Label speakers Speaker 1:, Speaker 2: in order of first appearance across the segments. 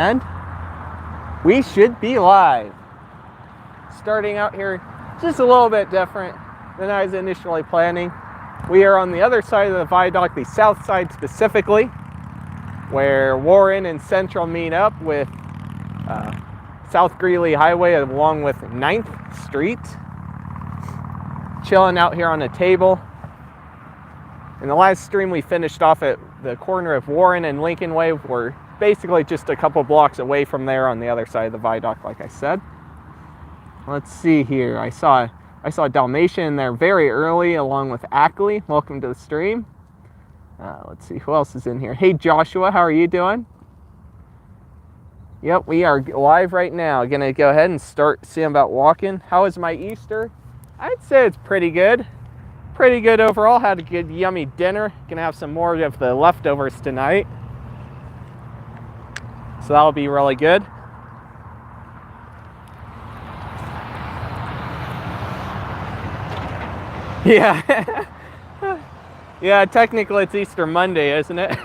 Speaker 1: And we should be live. Starting out here just a little bit different than I was initially planning. We are on the other side of the viaduct, the south side specifically, where Warren and Central meet up with South Greeley Highway along with 9th Street. Chilling out here on a table. In the last stream we finished off at the corner of Warren and Lincoln Way. We're basically just a couple blocks away from there on the other side of the viaduct, like I said. Let's see here. I saw Dalmatian in there very early along with Ackley. Welcome to the stream. Let's see who else is in here. Hey Joshua, how are you doing? Yep, we are live right now. Gonna go ahead and start seeing about walking. How was my Easter? I'd say it's pretty good. Pretty good overall. Had a good yummy dinner. Gonna have some more of the leftovers tonight. So that'll be really good. Yeah. Yeah, technically it's Easter Monday, isn't it?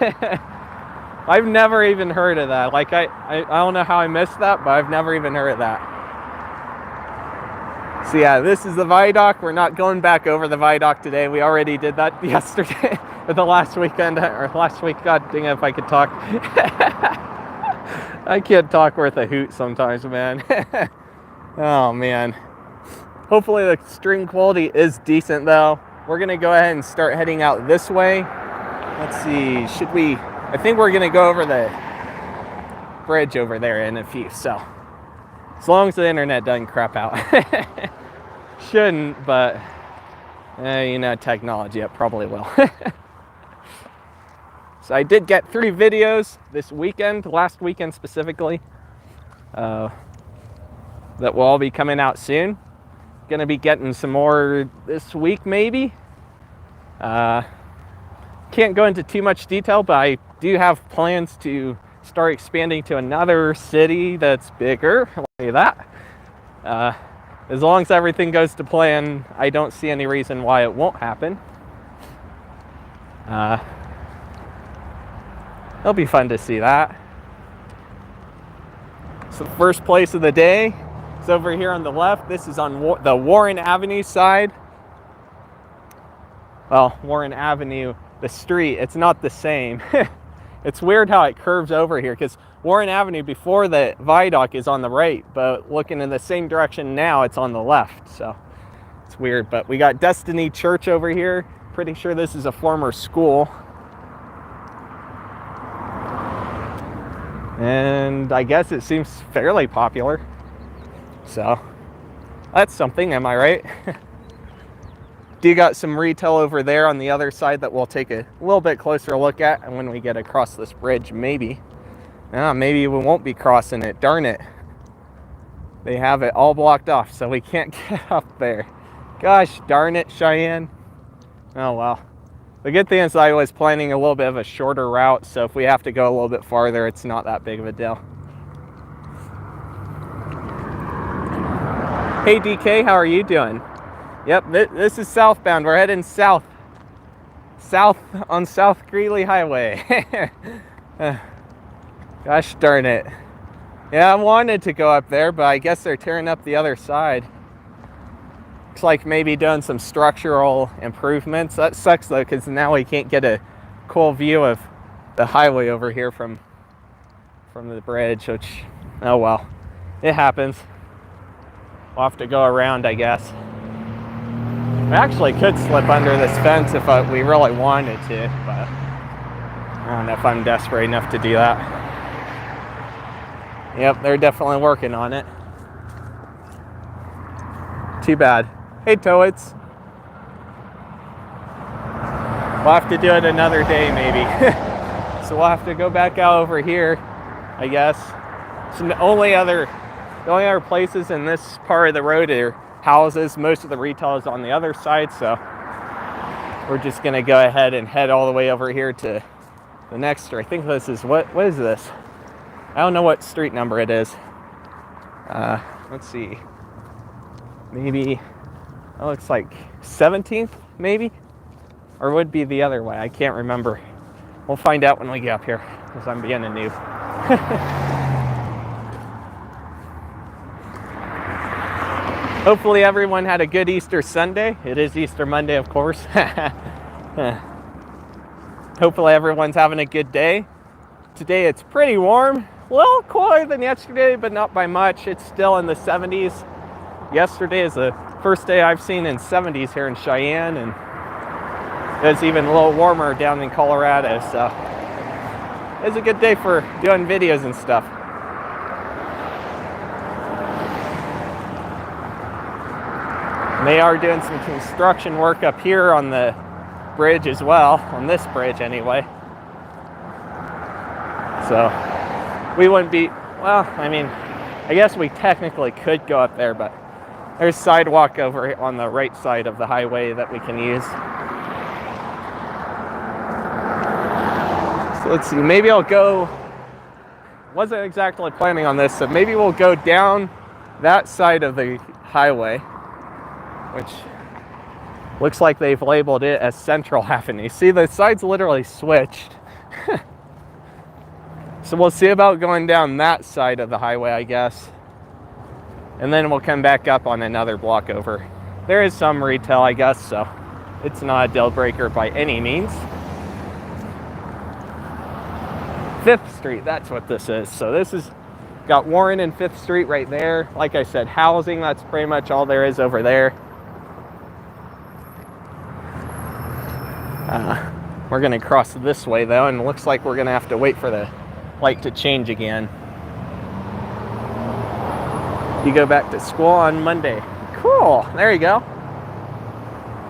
Speaker 1: I've never even heard of that. Like, I don't know how I missed that, but I've never even heard of that. So yeah, this is the viaduct. We're not going back over the viaduct today. We already did that yesterday, or the last weekend, or last week. God dang it, if I could talk. I can't talk worth a hoot sometimes, man. Oh, man. Hopefully the stream quality is decent, though. We're going to go ahead and start heading out this way. Let's see. Should we... I think we're going to go over the bridge over there in a few, so... As long as the internet doesn't crap out. Shouldn't, but... you know, technology, it probably will. So I did get 3 videos this weekend, last weekend specifically, that will all be coming out soon. Gonna be getting some more this week, maybe. Can't go into too much detail, but I do have plans to start expanding to another city that's bigger. I'll tell you that. As long as everything goes to plan, I don't see any reason why it won't happen. It'll be fun to see that. So the first place of the day is over here on the left. This is on the Warren Avenue side. Well, Warren Avenue, the street, it's not the same. It's weird how it curves over here, because Warren Avenue before the viaduct is on the right, but looking in the same direction now, it's on the left. So it's weird, but we got Destiny Church over here. Pretty sure this is a former school. And I guess it seems fairly popular. So that's something, am I right? Do got some retail over there on the other side that we'll take a little bit closer look at, and when we get across this bridge, maybe. Maybe we won't be crossing it. Darn it. They have it all blocked off, so we can't get up there. Gosh darn it, Cheyenne. Oh well. The good thing is I was planning a little bit of a shorter route, so if we have to go a little bit farther, it's not that big of a deal. Hey DK, how are you doing? Yep, this is southbound. We're heading south. South on South Greeley Highway. Gosh darn it. Yeah, I wanted to go up there, but I guess they're tearing up the other side. Looks like maybe doing some structural improvements. That sucks though, because now we can't get a cool view of the highway over here from the bridge, which, oh well, it happens. We'll have to go around, I guess. We actually could slip under this fence if we really wanted to, but I don't know if I'm desperate enough to do that. Yep, they're definitely working on it. Too bad. Hey, Toads. We'll have to do it another day, maybe. So we'll have to go back out over here, I guess. So the only other places in this part of the road are houses. Most of the retail is on the other side, so we're just gonna go ahead and head all the way over here to the next street. I think this is, what is this? I don't know what street number it is. Let's see. Maybe, it looks like 17th, maybe? Or would be the other way. I can't remember. We'll find out when we get up here, because I'm being a noob. Hopefully everyone had a good Easter Sunday. It is Easter Monday, of course. Hopefully everyone's having a good day. Today it's pretty warm. A little cooler than yesterday, but not by much. It's still in the 70s. Yesterday is the first day I've seen in 70s here in Cheyenne, and it was even a little warmer down in Colorado, so it was a good day for doing videos and stuff. And they are doing some construction work up here on the bridge as well, on this bridge anyway. So we wouldn't be, well, I mean, I guess we technically could go up there, but there's sidewalk over on the right side of the highway that we can use. So let's see, maybe I'll go, wasn't exactly planning on this, so maybe we'll go down that side of the highway, which looks like they've labeled it as Central Avenue. See, the side's literally switched. So we'll see about going down that side of the highway, I guess. And then we'll come back up on another block over. There is some retail, I guess, so it's not a deal breaker by any means. 5th Street, that's what this is. So this is, got Warren and 5th Street right there. Like I said, housing, that's pretty much all there is over there. We're gonna cross this way though, and it looks like we're gonna have to wait for the light to change again. You go back to school on Monday. Cool, there you go.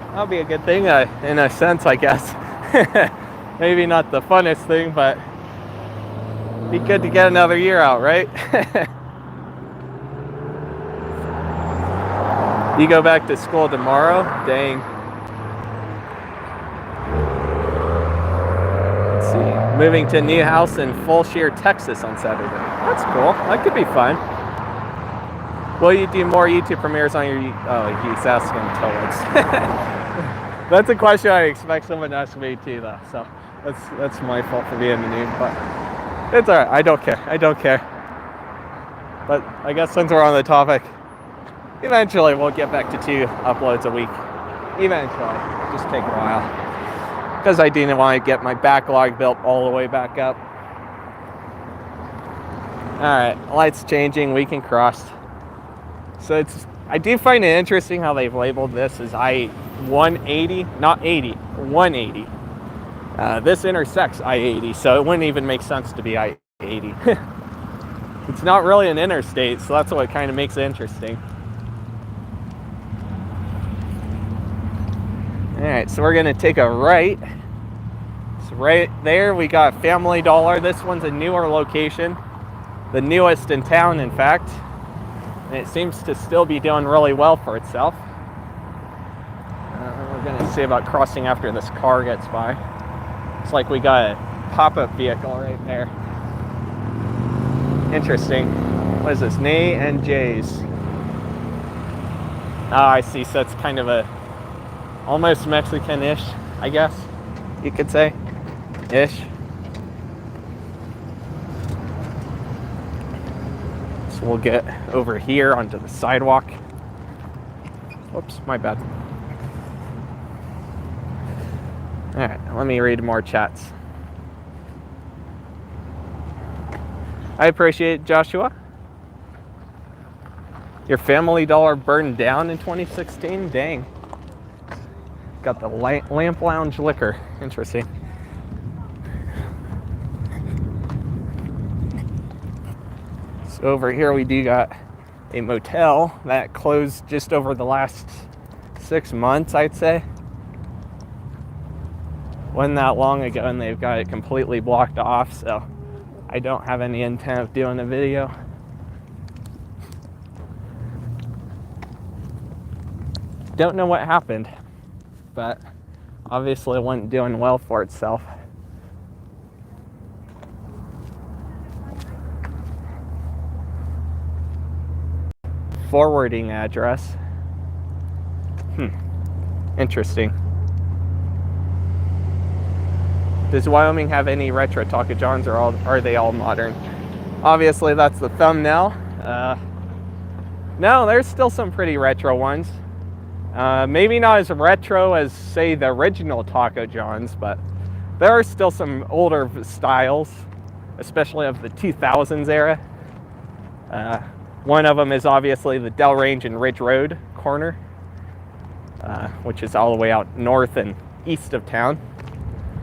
Speaker 1: That'll be a good thing in a sense, I guess. Maybe not the funnest thing, but be good to get another year out, right? You go back to school tomorrow? Dang. Let's see. Moving to a new house in Fulshire, Texas on Saturday. That's cool. That could be fun. Will you do more YouTube premieres on your... Oh, he's asking towards. That's a question I expect someone to ask me too, though. So that's my fault for being the noob, but it's alright. I don't care. I don't care. But I guess since we're on the topic, eventually we'll get back to 2 uploads a week. Eventually. Just take a while. Because I didn't want to get my backlog built all the way back up. Alright, lights changing, we can cross. So I do find it interesting how they've labeled this as I-180, not 80, 180. This intersects I-80, so it wouldn't even make sense to be I-80. It's not really an interstate, so that's what kind of makes it interesting. Alright, so we're going to take a right. So right there we got Family Dollar. This one's a newer location. The newest in town, in fact. And it seems to still be doing really well for itself. We're going to see about crossing after this car gets by. It's like we got a pop-up vehicle right there. Interesting. What is this? Nay and J's. Oh, I see. So it's kind of a almost Mexican-ish, I guess you could say. Ish. So we'll get over here onto the sidewalk. Whoops, my bad. Alright, let me read more chats. I appreciate it, Joshua. Your Family Dollar burned down in 2016? Dang. Got the Lamp Lounge liquor. Interesting. So over here we do got a motel that closed just over the last 6 months, I'd say. Wasn't that long ago, and they've got it completely blocked off, so I don't have any intent of doing a video. Don't know what happened, but obviously it wasn't doing well for itself. Forwarding address. Interesting. Does Wyoming have any retro Taka Johns, or are they all modern? Obviously that's the thumbnail. No, there's still some pretty retro ones. Maybe not as retro as, say, the original Taco John's, but there are still some older styles, especially of the 2000s era. One of them is obviously the Del Range and Ridge Road corner, which is all the way out north and east of town.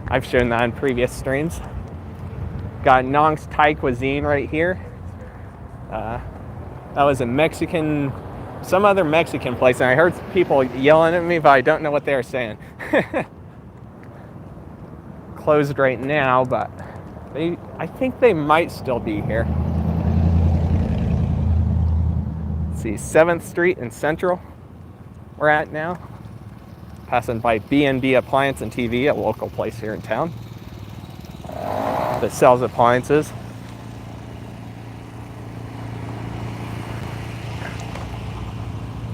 Speaker 1: I've shown that in previous streams. Got Anong's Thai Cuisine right here. That was a Mexican, some other Mexican place, and I heard people yelling at me, but I don't know what they were saying. Closed right now, but I think they might still be here. Let's see, 7th Street and Central we're at now. Passing by B&B Appliance and TV, a local place here in town that sells appliances.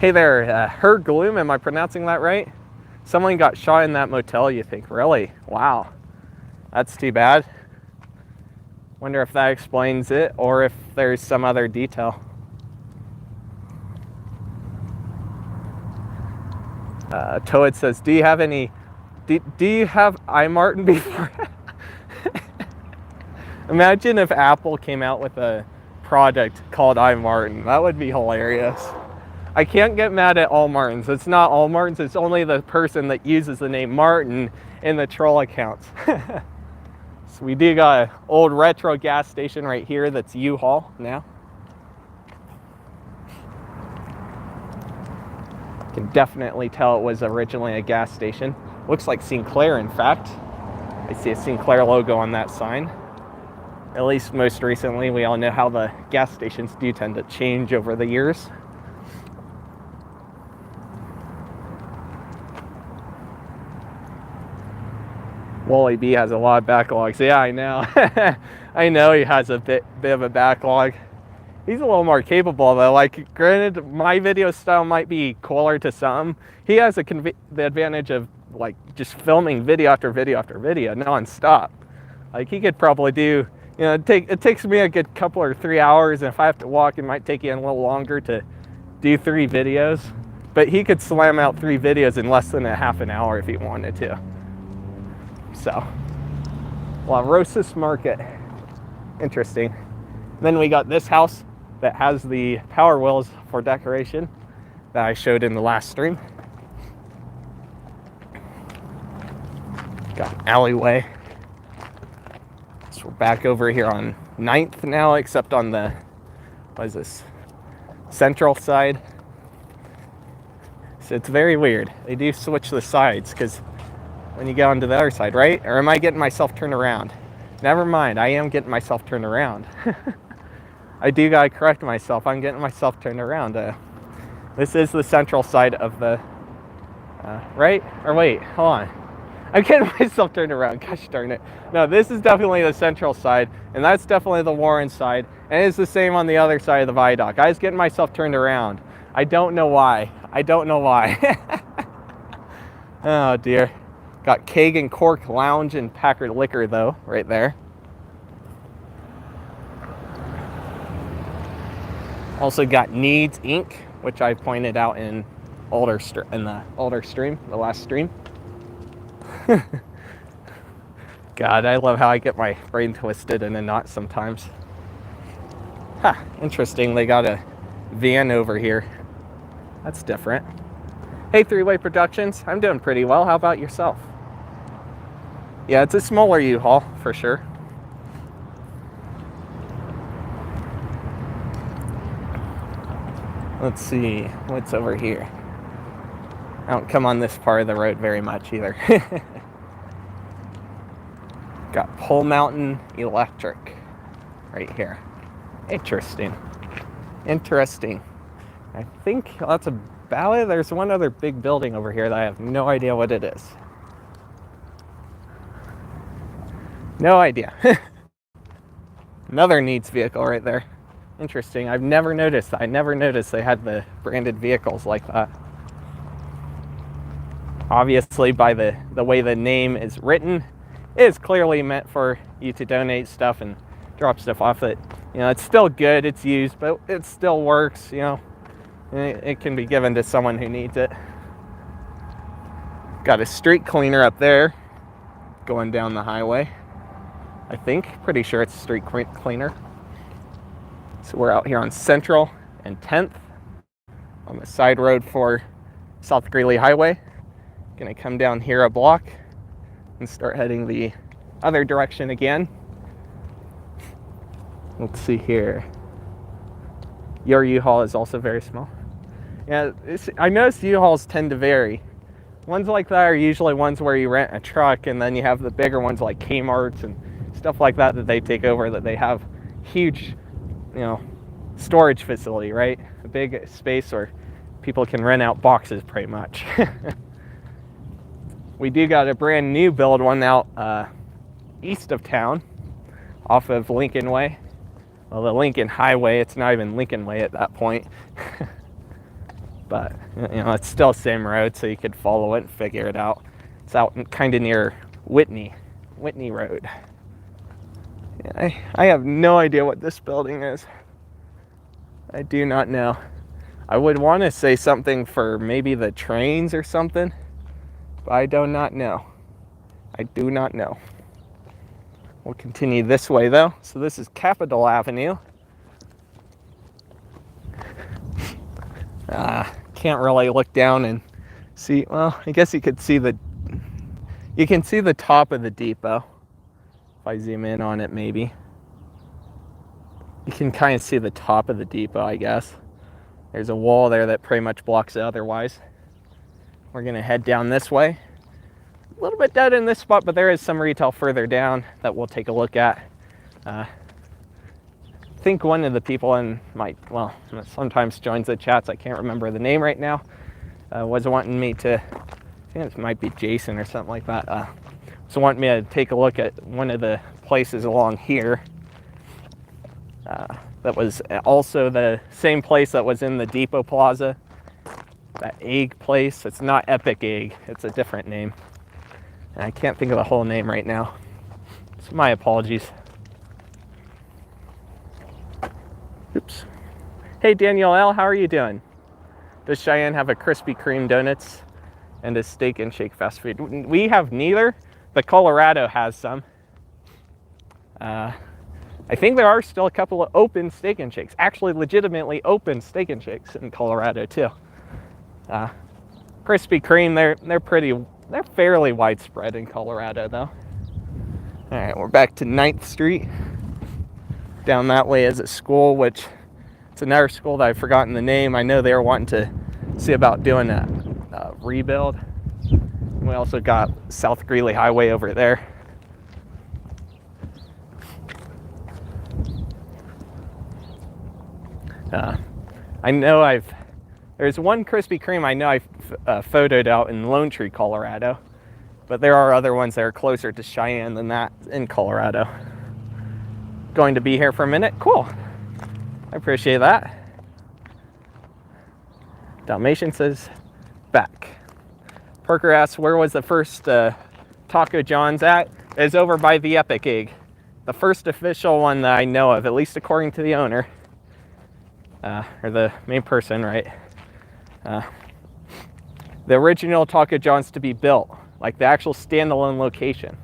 Speaker 1: Hey there, Her Gloom, am I pronouncing that right? Someone got shot in that motel, you think? Really? Wow. That's too bad. Wonder if that explains it, or if there's some other detail. Toad says, do you have iMartin before? Imagine if Apple came out with a product called iMartin. That would be hilarious. I can't get mad at all Martins. It's not all Martins, it's only the person that uses the name Martin in the troll accounts. So we do got an old retro gas station right here that's U-Haul now. Can definitely tell it was originally a gas station. Looks like Sinclair, in fact. I see a Sinclair logo on that sign. At least most recently. We all know how the gas stations do tend to change over the years. Wally B has a lot of backlogs. Yeah, I know. I know he has a bit of a backlog. He's a little more capable though. Like, granted, my video style might be cooler to some. He has the advantage of like just filming video after video after video non-stop. Like, he could probably do, you know, it takes me a good couple or 3 hours, and if I have to walk, it might take you a little longer to do 3 videos. But he could slam out 3 videos in less than a half an hour if he wanted to. So, well, Rosas Market, interesting. Then we got this house that has the power wheels for decoration that I showed in the last stream. Got alleyway. So we're back over here on 9th now, except on the, what is this, central side. So it's very weird. They do switch the sides, because when you go onto the other side, right? Or am I getting myself turned around? Never mind, I am getting myself turned around. I do gotta correct myself. I'm getting myself turned around. This is the central side of the, right? Or wait, hold on. I'm getting myself turned around. Gosh darn it. No, this is definitely the central side, and that's definitely the Warren side, and it's the same on the other side of the viaduct. I was getting myself turned around. I don't know why. I don't know why. Oh dear. Got Keg and Kork Lounge and Packard Liquor though, right there. Also got Needs Inc., which I pointed out in the older stream, the last stream. God, I love how I get my brain twisted in a knot sometimes. Huh, interesting, they got a van over here. That's different. Hey, Three-Way Productions, I'm doing pretty well. How about yourself? Yeah, it's a smaller U-Haul, for sure. Let's see, what's over here? I don't come on this part of the road very much either. Got Pole Mountain Electric right here. Interesting. Interesting. I think that's about it. There's one other big building over here that I have no idea what it is. No idea. Another Needs vehicle right there. Interesting. I've never noticed that. I never noticed they had the branded vehicles like that. Obviously, by the way the name is written, it is clearly meant for you to donate stuff and drop stuff off it. You know, it's still good. It's used, but it still works, you know. And it can be given to someone who needs it. Got a street cleaner up there going down the highway. I think, pretty sure it's a street cleaner. So we're out here on Central and 10th on the side road for South Greeley Highway. Gonna come down here a block and start heading the other direction again. Let's see here. Your U-Haul is also very small. Yeah, I noticed U-Hauls tend to vary. Ones like that are usually ones where you rent a truck, and then you have the bigger ones like Kmart's and stuff like that they take over, that they have huge, storage facility, right? A big space where people can rent out boxes pretty much. We do got a brand new build one out east of town off of Lincoln Way. Well, the Lincoln Highway, it's not even Lincoln Way at that point. But, it's still the same road, so you could follow it and figure it out. It's out kind of near Whitney Road. Yeah, I have no idea what this building is. I do not know. I would want to say something for maybe the trains or something, but I do not know. I do not know. We'll continue this way though. So this is Capitol Avenue. Can't really look down and see. Well, I guess you can see the top of the depot. If I zoom in on it, maybe you can kind of see the top of the depot, I guess. There's a wall there that pretty much blocks it otherwise. We're gonna head down this way. A little bit dead in this spot, but there is some retail further down that we'll take a look at. I think one of the people in sometimes joins the chats, I can't remember the name right now, was wanting me to, I think it might be Jason or something like that, was wanting me to take a look at one of the places along here. That was also the same place that was in the Depot Plaza, that egg place. It's not Epic Egg, it's a different name. And I can't think of the whole name right now. So my apologies. Oops. Hey Danielle L, how are you doing? Does Cheyenne have a Krispy Kreme donuts and a steak and shake fast food? We have neither, but Colorado has some. I think there are still a couple of open steak and shakes, actually legitimately open steak and shakes in Colorado too. Krispy Kreme, they're fairly widespread in Colorado though. All right, we're back to 9th Street. Down that way is a school, which it's another school that I've forgotten the name. I know they were wanting to see about doing a rebuild. We also got South Greeley Highway over there. I know there's one Krispy Kreme I know I've photoed out in Lone Tree, Colorado, but there are other ones that are closer to Cheyenne than that in Colorado. Going to be here for a minute. Cool. I appreciate that. Dalmatian says back. Parker asks, where was the first Taco John's at? It's over by the Epic Egg. The first official one that I know of, at least according to the owner. Or the main person, right? The original Taco John's to be built, like the actual standalone location,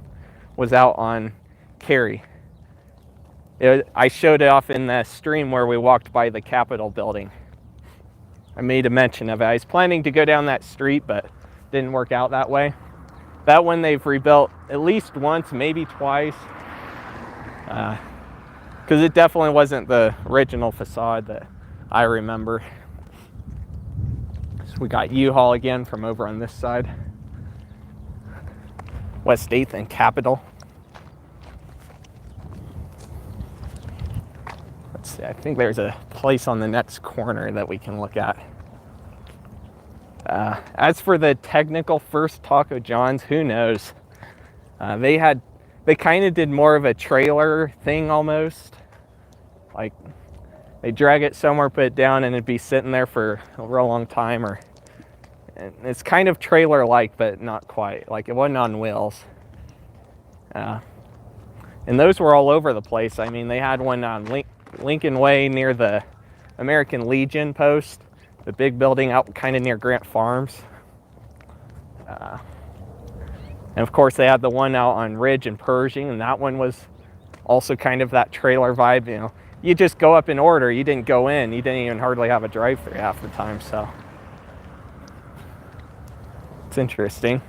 Speaker 1: was out on Cary. I showed it off in the stream where we walked by the Capitol building. I made a mention of it. I was planning to go down that street, but didn't work out that way. That one they've rebuilt at least once, maybe twice. Because it definitely wasn't the original facade that I remember. So we got U-Haul again from over on this side. West 8th and Capitol. Let's see, I think there's a place on the next corner that we can look at. As for the technical first Taco John's, who knows? They kind of did more of a trailer thing almost. Like, they drag it somewhere, put it down, and it'd be sitting there for a real long time. And it's kind of trailer-like, but not quite. Like, it wasn't on wheels. And those were all over the place. I mean, they had one on Lincoln Way near the American Legion post. the big building out kind of near Grant Farms. And of course they had the one out on Ridge and Pershing, and that one was also kind of that trailer vibe. You know, you just go up in order, you didn't go in, you didn't even hardly have a drive-through half the time, so it's interesting.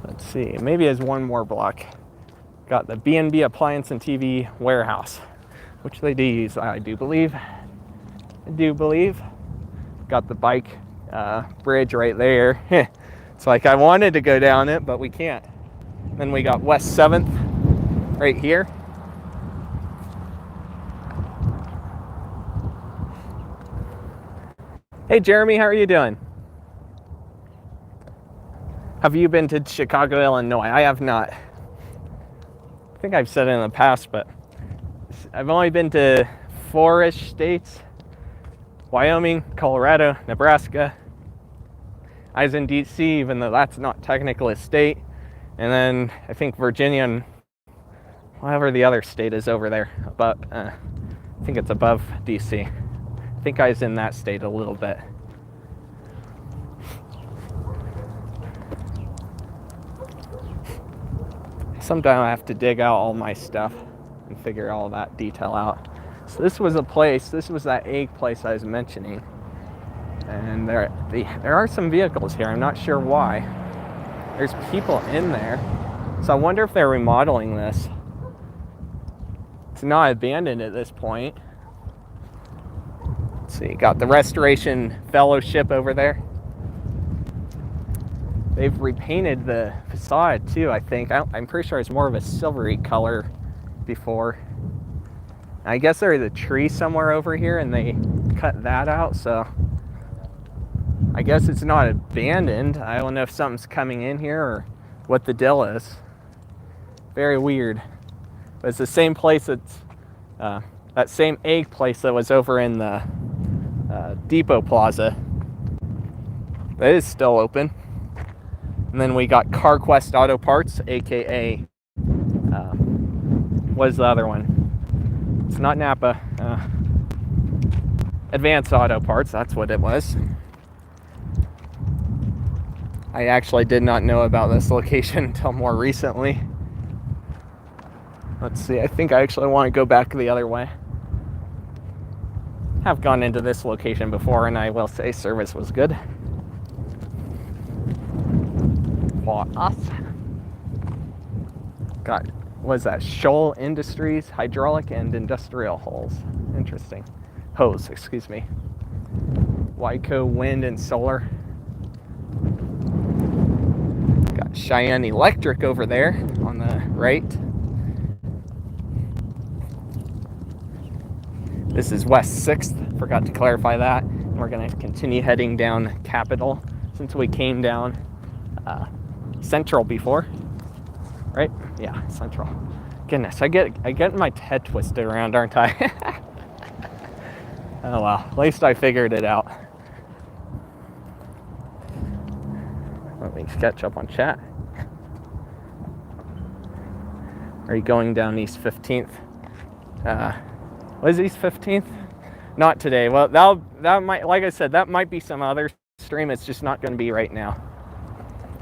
Speaker 1: Let's see, maybe there's one more block. Got the B&B Appliance and TV warehouse, which they do use, I do believe. Got the bike bridge right there. It's like I wanted to go down it, but we can't. Then we got West 7th right here. Hey Jeremy, how are you doing? Have you been to Chicago, Illinois? I have not. I think I've said it in the past, but I've only been to 4-ish states. Wyoming, Colorado, Nebraska. I was in DC, even though that's not technically a state. And then I think Virginia and whatever the other state is over there. But I think it's above DC. I think I was in that state a little bit. Sometime I have to dig out all my stuff and figure all that detail out. So this was a place, this was that egg place I was mentioning. And there are some vehicles here, I'm not sure why. There's people in there. So I wonder if they're remodeling this. It's not abandoned at this point. Let's see, got the Restoration Fellowship over there. They've repainted the facade too, I think. I'm pretty sure it's more of a silvery color before. I guess there's a tree somewhere over here and they cut that out, so I guess it's not abandoned. I don't know if something's coming in here or what the deal is. Very weird. But it's the same place that's, that same egg place that was over in the Depot Plaza. That is still open. And then we got CarQuest Auto Parts, aka, what is the other one? It's not Napa. Advanced Auto Parts, that's what it was. I actually did not know about this location until more recently. Let's see, I think I actually want to go back the other way. Have gone into this location before, and I will say service was good. For us. Got, what is that? Scholl Industries, hydraulic and industrial hose. Interesting. Hose, excuse me. Wyco Wind and Solar. Got Cheyenne Electric over there on the right. This is West 6th, forgot to clarify that. And we're gonna continue heading down Capitol since we came down Central before, right? Yeah, Central. Goodness, I get my head twisted around, aren't I? Oh well, at least I figured it out. Let me catch up on chat. Are you going down East 15th? What is East 15th? Not today. Well, that might, like I said, that might be some other stream. It's just not going to be right now.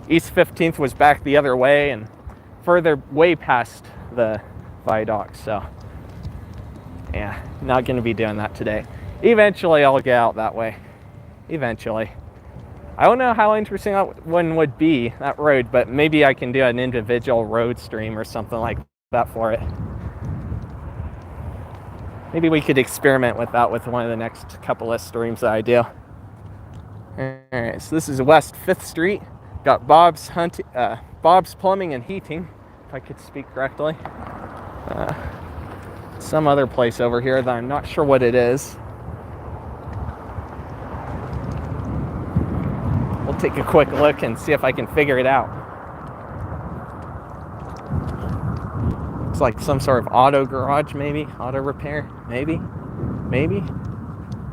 Speaker 1: East 15th was back the other way and further way past the viaduct, so yeah, not going to be doing that today. Eventually I'll get out that way. Eventually. I don't know how interesting that one would be, that road, but maybe I can do an individual road stream or something like that for it. Maybe we could experiment with that with one of the next couple of streams that I do. Alright, so this is West 5th Street. Got Bob's Plumbing and Heating, if I could speak correctly. Some other place over here that I'm not sure what it is. We'll take a quick look and see if I can figure it out. Looks like some sort of auto garage, maybe? Auto repair, maybe? Maybe?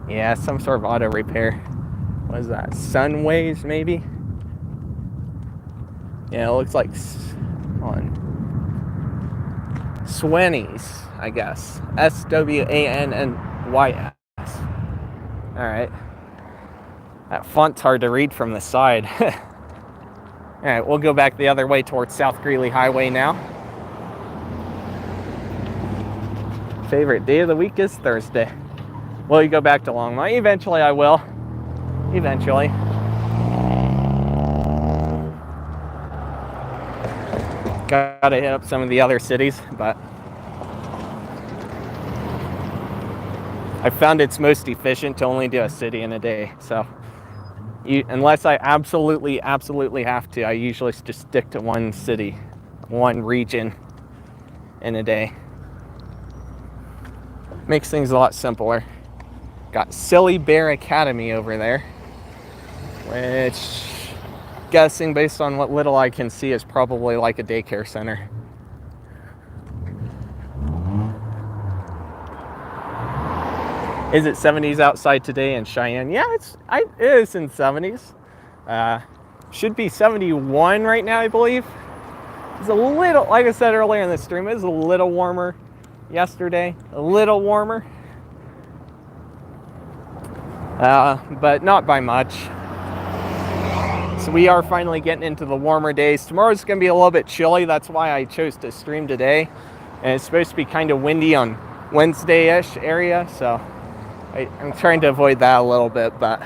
Speaker 1: Yeah, some sort of auto repair. What is that? Sunways, maybe? Yeah, it looks like Swanny's, I guess. SWANNYS. All right. That font's hard to read from the side. All right, we'll go back the other way towards South Greeley Highway now. Favorite day of the week is Thursday. Will you go back to Longmont? Eventually I will. Eventually. Gotta hit up some of the other cities, but I found it's most efficient to only do a city in a day. So unless I absolutely have to, I usually just stick to one city, one region in a day. Makes things a lot simpler. Got Silly Bear Academy over there, which, guessing based on what little I can see, is probably like a daycare center. Is it 70s outside today in Cheyenne? Yeah, it is in 70s. Should be 71 right now, I believe. It's a little, like I said earlier in the stream, it was a little warmer yesterday. A little warmer. But not by much. So we are finally getting into the warmer days. Tomorrow's going to be a little bit chilly. That's why I chose to stream today. And it's supposed to be kind of windy on Wednesday-ish area. So I'm trying to avoid that a little bit. But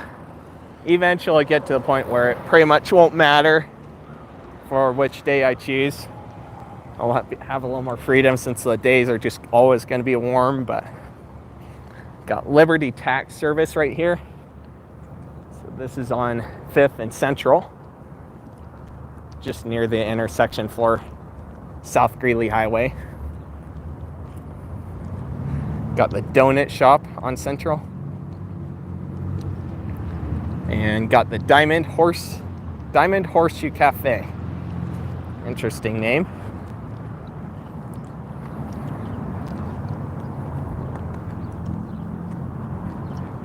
Speaker 1: eventually get to the point where it pretty much won't matter for which day I choose. I'll have a little more freedom since the days are just always going to be warm. But got Liberty Tax Service right here. So this is on 5th and Central, just near the intersection for South Greeley Highway. Got the donut shop on Central. And got the Diamond Horseshoe Cafe. Interesting name.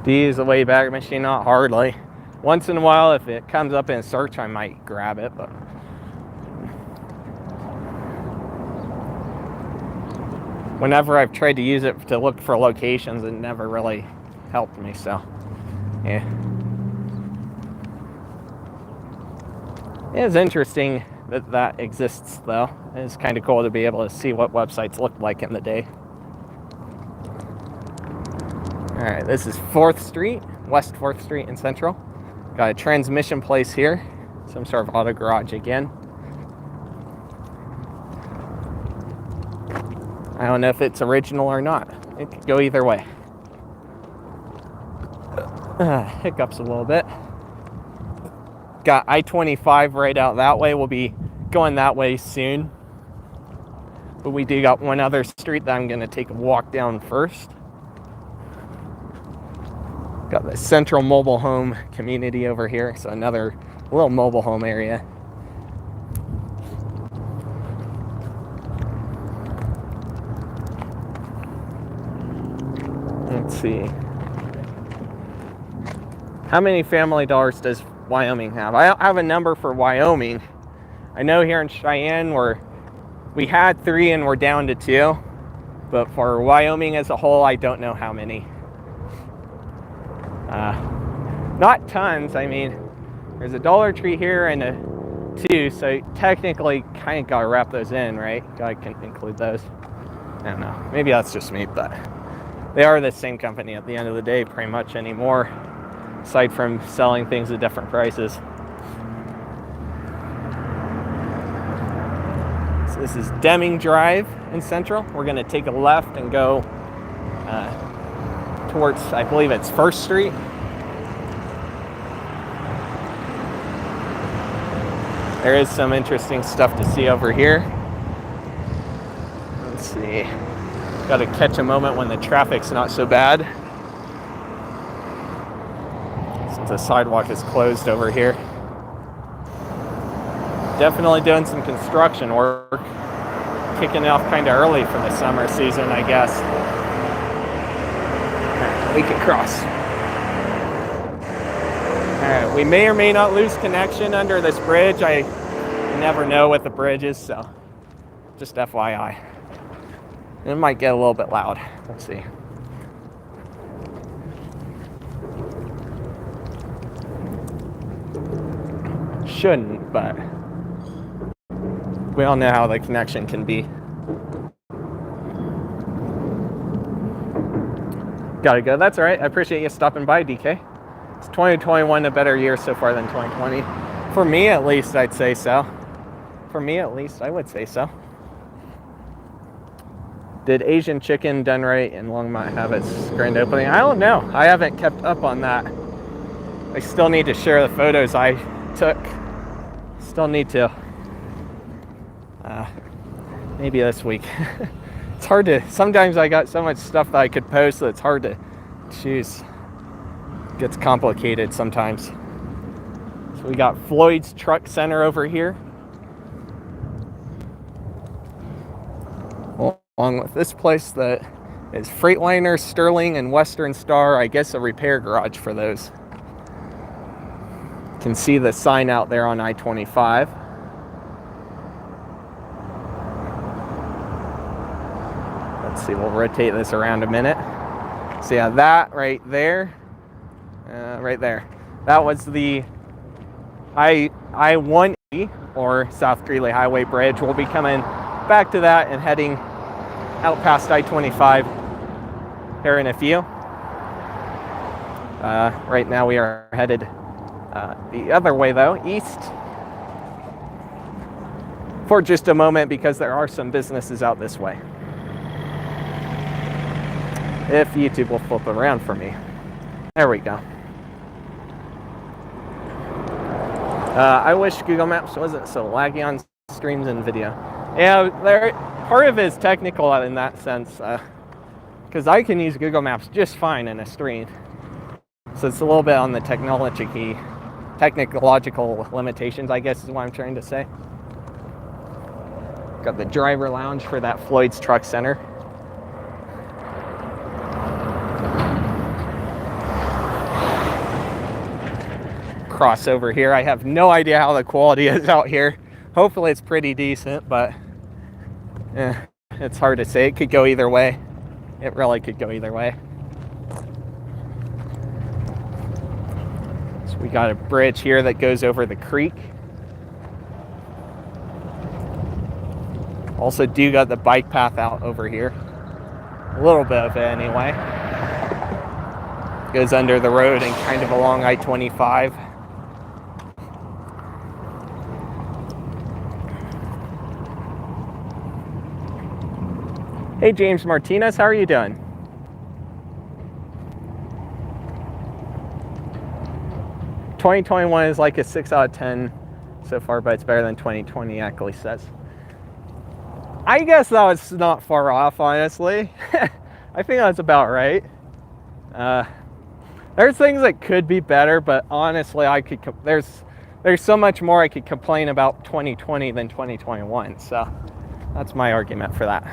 Speaker 1: Do you use the Wayback Machine? Not hardly. Once in a while, if it comes up in a search, I might grab it, but whenever I've tried to use it to look for locations, it never really helped me, so yeah. It is interesting that exists, though. It's kind of cool to be able to see what websites look like in the day. All right, this is 4th Street, West 4th Street in Central. Got a transmission place here, some sort of auto garage again. I don't know if it's original or not. It could go either way. Hiccups a little bit. Got I-25 right out that way. We'll be going that way soon. But we do got one other street that I'm going to take a walk down first. Got the Central Mobile Home community over here, so another little mobile home area. Let's see. How many Family Dollars does Wyoming have? I don't have a number for Wyoming. I know here in Cheyenne we had 3 and we're down to 2. But for Wyoming as a whole, I don't know how many. Not tons. I mean, there's a Dollar Tree here and a 2, so technically kind of gotta wrap those in, right? I can include those. I don't know. Maybe that's just me, but they are the same company at the end of the day, pretty much anymore, aside from selling things at different prices. So this is Deming Drive in Central. We're gonna take a left and go towards, I believe it's 1st Street. There is some interesting stuff to see over here. Let's see. Got to catch a moment when the traffic's not so bad, since the sidewalk is closed over here. Definitely doing some construction work. Kicking off kind of early for the summer season, I guess. We can cross. Alright, we may or may not lose connection under this bridge. I never know what the bridge is, so just FYI. It might get a little bit loud. Let's see. shouldn't, but we all know how the connection can be. Gotta go. That's all right. I appreciate you stopping by, DK. Is 2021 a better year so far than 2020? For me, at least, I'd say so. For me, at least, I would say so. Did Asian Chicken Done Right in Longmont have its grand opening? I don't know. I haven't kept up on that. I still need to share the photos I took. Still need to. Maybe this week. It's hard to, sometimes I got so much stuff that I could post that it's hard to choose. It gets complicated sometimes. So we got Floyd's Truck Center over here. Along with this place that is Freightliner, Sterling, and Western Star. I guess a repair garage for those. You can see the sign out there on I-25. Let's see, we'll rotate this around a minute. So yeah, that right there, that was the I-180 or South Greeley Highway Bridge. We'll be coming back to that and heading out past I-25 here in a few. Right now we are headed the other way though, east, for just a moment because there are some businesses out this way. If YouTube will flip around for me. There we go. I wish Google Maps wasn't so laggy on streams and video. Yeah, part of it is technical in that sense, because I can use Google Maps just fine in a stream. So it's a little bit on the technological limitations, I guess is what I'm trying to say. Got the driver lounge for that Floyd's Truck Center. Crossover here. I have no idea how the quality is out here. Hopefully it's pretty decent, but it's hard to say. It could go either way. It really could go either way. So we got a bridge here that goes over the creek. Also do got the bike path out over here. A little bit of it anyway. Goes under the road and kind of along I-25. Hey, James Martinez, how are you doing? "2021 is like a 6 out of 10 so far, but it's better than 2020, Ackley says." I guess that was not far off, honestly. I think that's about right. There's things that could be better, but honestly, there's so much more I could complain about 2020 than 2021, so that's my argument for that.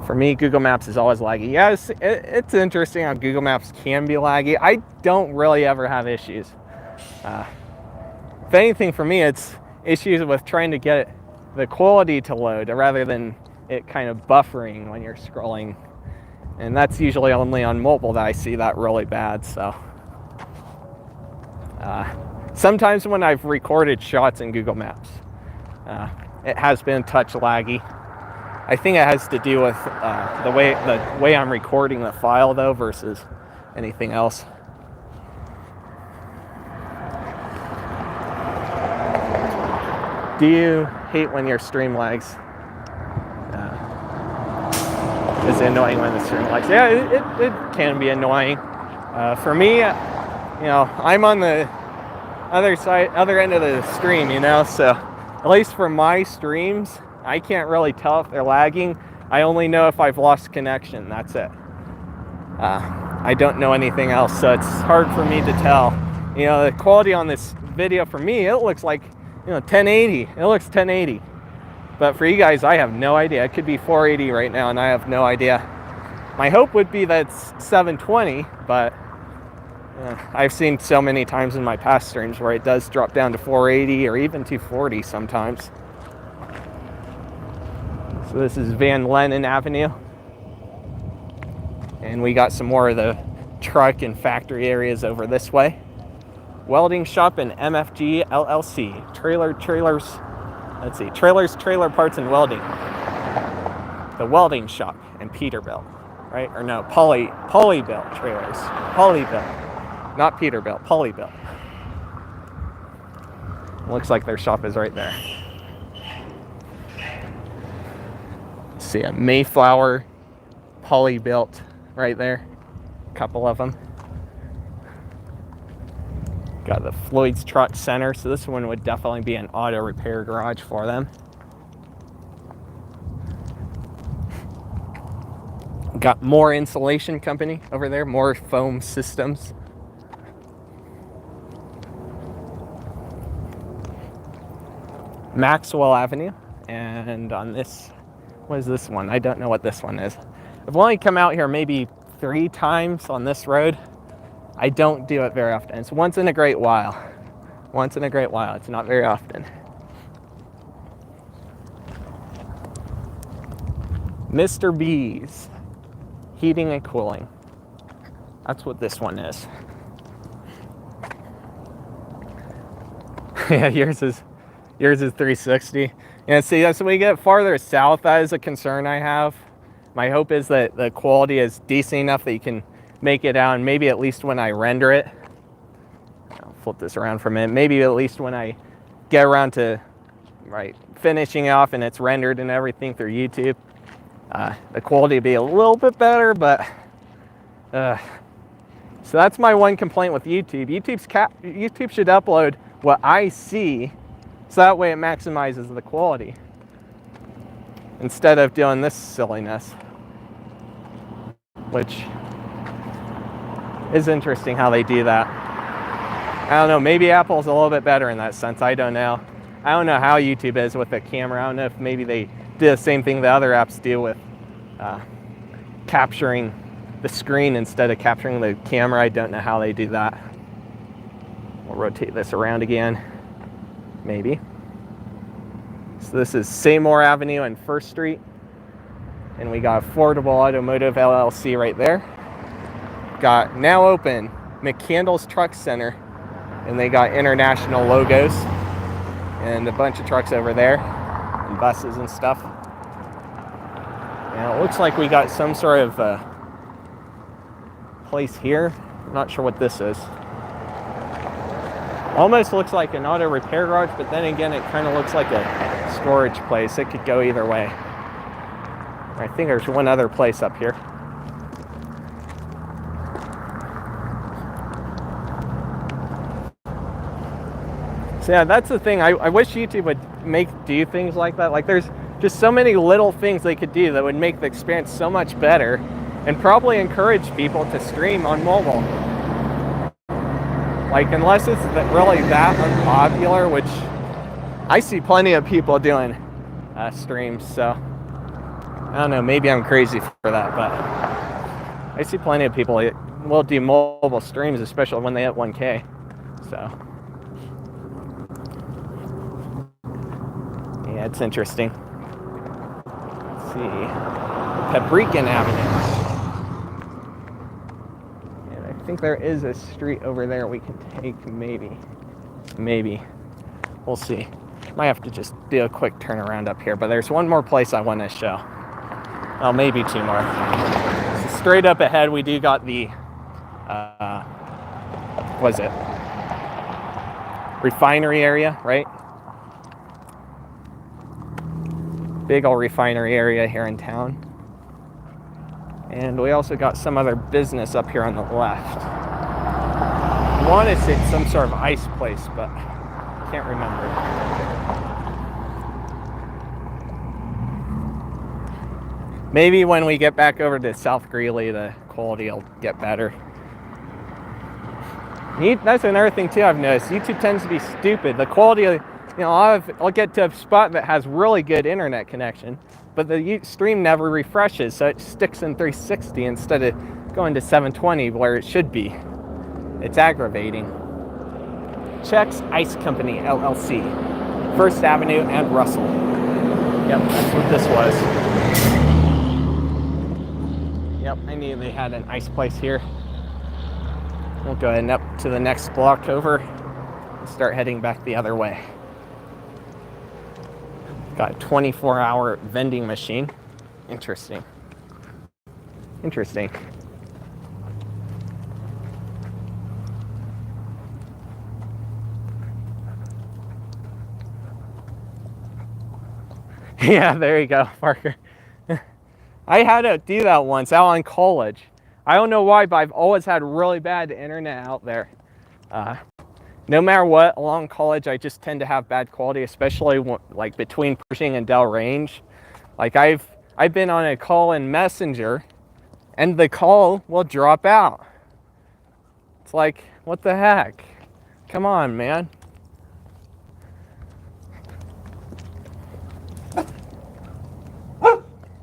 Speaker 1: For me, Google Maps is always laggy. Yeah, it's interesting how Google Maps can be laggy. I don't really ever have issues. If anything, for me, it's issues with trying to get the quality to load rather than it kind of buffering when you're scrolling. And that's usually only on mobile that I see that really bad. So sometimes when I've recorded shots in Google Maps, it has been a touch laggy. I think it has to do with the way I'm recording the file though versus anything else. Do you hate when your stream lags? Is it annoying when the stream lags? Yeah, it can be annoying. For me, I'm on the other end of the stream, so at least for my streams, I can't really tell if they're lagging. I only know if I've lost connection. That's it. I don't know anything else, so it's hard for me to tell. The quality on this video for me, it looks like 1080. It looks 1080. But for you guys, I have no idea. It could be 480 right now, and I have no idea. My hope would be that it's 720, but I've seen so many times in my past streams where it does drop down to 480 or even 240 sometimes. So this is Van Lennen Avenue. And we got some more of the truck and factory areas over this way. Welding shop and MFG LLC. Trailers, let's see, trailers, trailer parts, and welding. The welding shop and Peterbilt, right? Or no, Paulibuilt trailers. Paulibuilt, not Peterbilt, Paulibuilt. Looks like their shop is right there. See a Mayflower, Paulibuilt right there. A couple of them. Got the Floyd's Truck Center, so this one would definitely be an auto repair garage for them. Got more insulation company over there, more foam systems. Maxwell Avenue, and on this, what is this one? I don't know what this one is. I've only come out here maybe 3 times on this road. I don't do it very often. It's once in a great while. Once in a great while. It's not very often. Mr. B's Heating and Cooling. That's what this one is. Yeah, yours is 360. Yeah, see, as we get farther south, that is a concern I have. My hope is that the quality is decent enough that you can make it out, and maybe at least when I render it, I'll flip this around for a minute, maybe at least when I get around to finishing off and it's rendered and everything through YouTube, the quality will be a little bit better. But so that's my one complaint with YouTube. YouTube should upload what I see, so that way it maximizes the quality instead of doing this silliness, which is interesting how they do that. I don't know, maybe Apple's a little bit better in that sense. I don't know. I don't know how YouTube is with the camera. I don't know if maybe they do the same thing the other apps do with capturing the screen instead of capturing the camera. I don't know how they do that. We'll rotate this around again, maybe. So this is Seymour Avenue and 1st Street. And we got Affordable Automotive LLC right there. Got now open McCandless Truck Center, and they got international logos and a bunch of trucks over there and buses and stuff. Now it looks like we got some sort of place here. I'm not sure what this is. Almost looks like an auto repair garage, but then again it kind of looks like a storage place. It could go either way. I think there's one other place up here. So yeah, that's the thing. I wish YouTube would do things like that. Like, there's just so many little things they could do that would make the experience so much better, and probably encourage people to stream on mobile. Like, unless it's really that unpopular, which I see plenty of people doing streams, so I don't know, maybe I'm crazy for that, but I see plenty of people will do mobile streams, especially when they hit 1K. So yeah, it's interesting. Let's see, Pebrican Avenue. And I think there is a street over there we can take, maybe. We'll see. Might have to just do a quick turnaround up here, but there's one more place I want to show. Well, maybe 2 more. So straight up ahead, we do got the, refinery area, right? Big old refinery area here in town. And we also got some other business up here on the left. I want to say some sort of ice place, but I can't remember. Maybe when we get back over to South Greeley, the quality will get better. That's another thing too I've noticed. YouTube tends to be stupid. The quality of, I'll get to a spot that has really good internet connection, but the stream never refreshes, so it sticks in 360 instead of going to 720 where it should be. It's aggravating. Chex Ice Company LLC, 1st Avenue and Russell. Yep, that's what this was. Yep, I knew they had an ice place here. We'll go ahead and up to the next block over and start heading back the other way. Got a 24-hour vending machine. Interesting. Interesting. Yeah, there you go, Parker. I had to do that once out on college. I don't know why, but I've always had really bad internet out there. No matter what, along college, I just tend to have bad quality, especially like between Pershing and Dell Range. Like I've been on a call in Messenger, and the call will drop out. It's like, what the heck? Come on, man.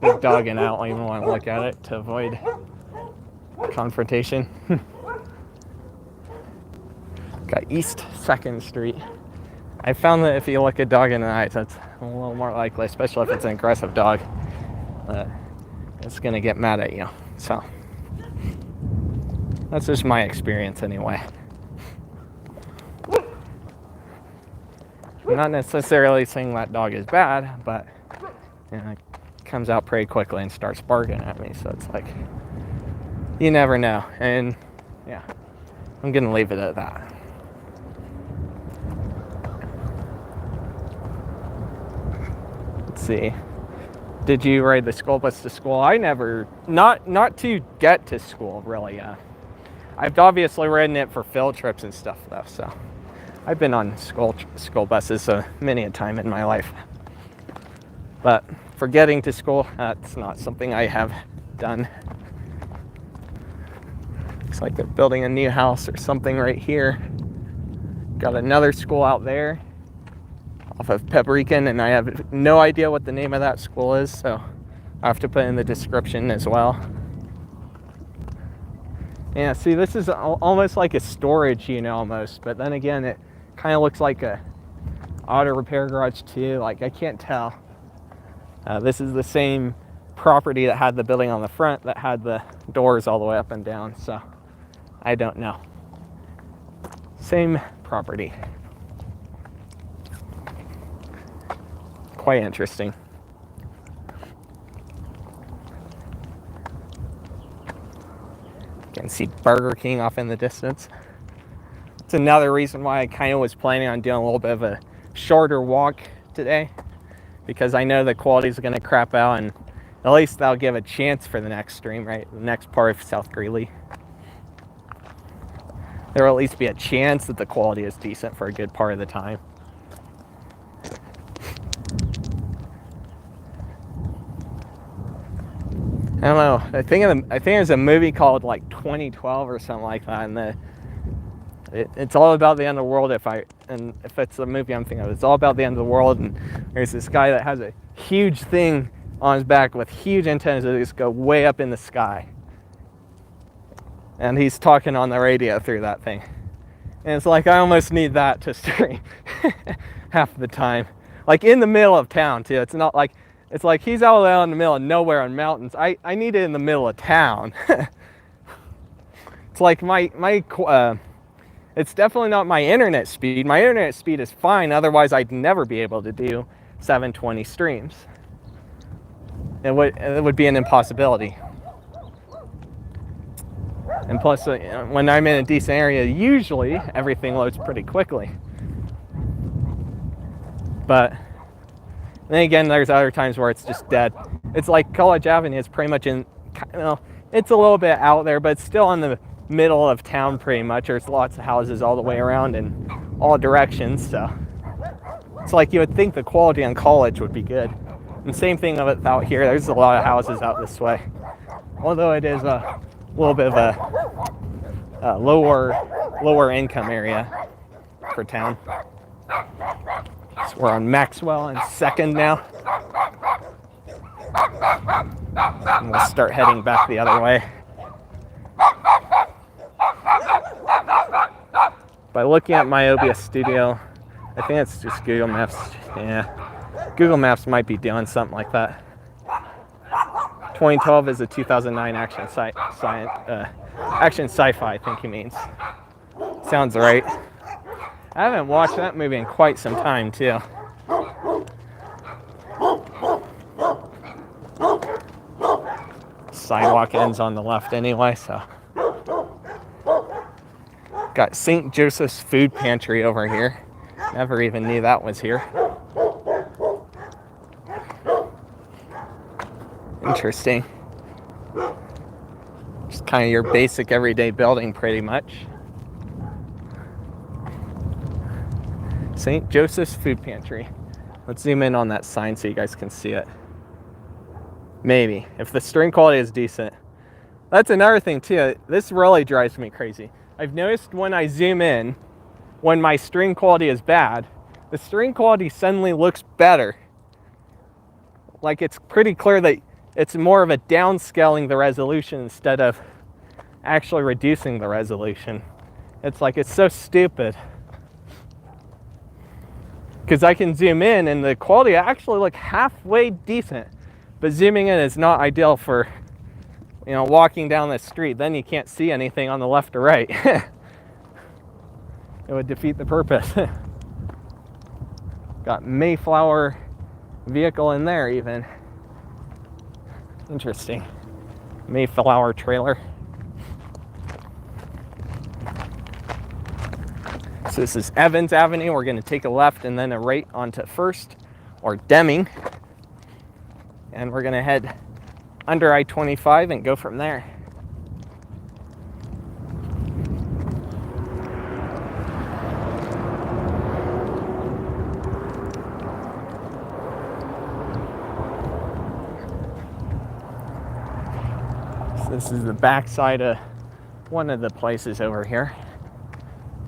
Speaker 1: Big dog, and I don't even want to look at it to avoid confrontation. Got East 2nd Street. I found that if you look a dog in the eyes, that's a little more likely, especially if it's an aggressive dog, it's gonna get mad at you. So that's just my experience anyway. I'm not necessarily saying that dog is bad, but you know, it comes out pretty quickly and starts barking at me, so it's like, you never know. And yeah, I'm gonna leave it at that. Let's see. Did you ride the school bus to school? I never, not to get to school, really. I've obviously ridden it for field trips and stuff, though. So I've been on school buses many a time in my life. But for getting to school, that's not something I have done. Looks like they're building a new house or something right here. Got another school out there off of Pebrican, and I have no idea what the name of that school is, so I have to put in the description as well. Yeah, see, this is almost like a storage unit almost, but then again, it kind of looks like a auto repair garage too. Like, I can't tell. This is the same property that had the building on the front that had the doors all the way up and down, so I don't know. Same property. Quite interesting. You can see Burger King off in the distance. It's another reason why I kind of was planning on doing a little bit of a shorter walk today, because I know the quality is going to crap out, and at least that'll give a chance for the next stream, right? The next part of South Greeley. There will at least be a chance that the quality is decent for a good part of the time. I don't know. I think there's a movie called like 2012 or something like that, and it's all about the end of the world. If it's the movie I'm thinking of, it's all about the end of the world, and there's this guy that has a huge thing on his back with huge antennas that just go way up in the sky, and he's talking on the radio through that thing, and it's like I almost need that to stream half the time, like in the middle of town too. It's not like. It's like he's out there in the middle of nowhere on mountains. I need it in the middle of town. It's like it's definitely not my internet speed. My internet speed is fine. Otherwise, I'd never be able to do 720 streams. It would be an impossibility. And plus, when I'm in a decent area, usually everything loads pretty quickly. But then again, there's other times where it's just dead. It's like College Avenue is pretty much in, it's a little bit out there, but it's still in the middle of town pretty much. There's lots of houses all the way around in all directions, so it's like you would think the quality on College would be good. And same thing of it out here. There's a lot of houses out this way, although it is a little bit of a lower income area for town. So we're on Maxwell and 2nd now. And we'll start heading back the other way. By looking at my OBS studio, I think it's just Google Maps. Yeah, Google Maps might be doing something like that. 2012 is a 2009 action sci-fi, I think he means. Sounds right. I haven't watched that movie in quite some time, too. Sidewalk ends on the left anyway, so. Got St. Joseph's Food Pantry over here. Never even knew that was here. Interesting. Just kind of your basic everyday building, pretty much. St. Joseph's Food Pantry. Let's zoom in on that sign so you guys can see it. Maybe, if the string quality is decent. That's another thing too. This really drives me crazy. I've noticed when I zoom in, when my string quality is bad, the string quality suddenly looks better. Like it's pretty clear that it's more of a downscaling the resolution instead of actually reducing the resolution. It's like, it's so stupid. Because I can zoom in and the quality actually look halfway decent. But zooming in is not ideal for, you know, walking down the street. Then you can't see anything on the left or right. It would defeat the purpose. Got Mayflower vehicle in there even. Interesting. Mayflower trailer. So this is Evans Avenue. We're going to take a left and then a right onto First or Deming. And we're going to head under I-25 and go from there. So this is the back side of one of the places over here.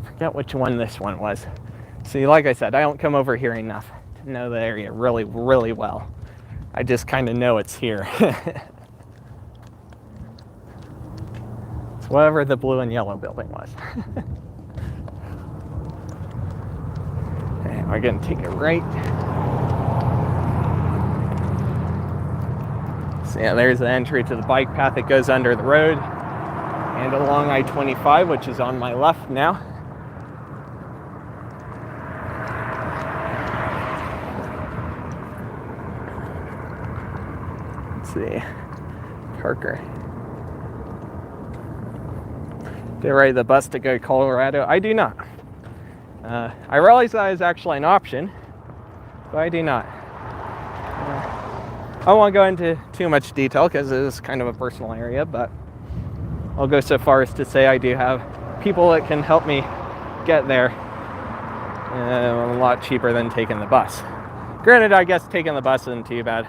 Speaker 1: Forget which one this one was. See, like I said, I don't come over here enough to know the area really, really well. I just kind of know it's here. It's whatever the blue and yellow building was. And we're going to take it right. So yeah, there's the entry to the bike path that goes under the road and along I-25, which is on my left now. See, Parker. Do I ride the bus to go to Colorado? I do not. I realize that is actually an option, but I do not. I don't want to go into too much detail because it is kind of a personal area, but I'll go so far as to say I do have people that can help me get there a lot cheaper than taking the bus. Granted, I guess taking the bus isn't too bad.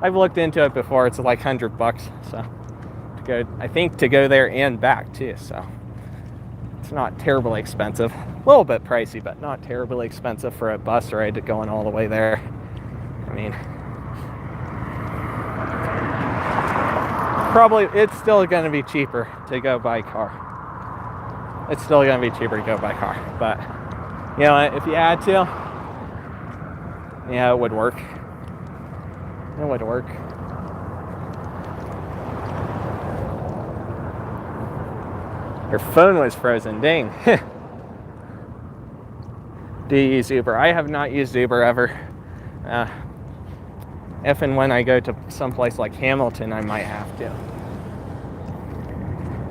Speaker 1: I've looked into it before. It's like $100, so to go, I think, to go there and back too. So it's not terribly expensive. A little bit pricey, but not terribly expensive for a bus ride going all the way there. I mean, probably it's still going to be cheaper to go by car. It's still going to be cheaper to go by car, but you know, if you had to, yeah, it would work. It would work. Your phone was frozen, dang. Do you use Uber? I have not used Uber ever. If and when I go to someplace like Hamilton, I might have to.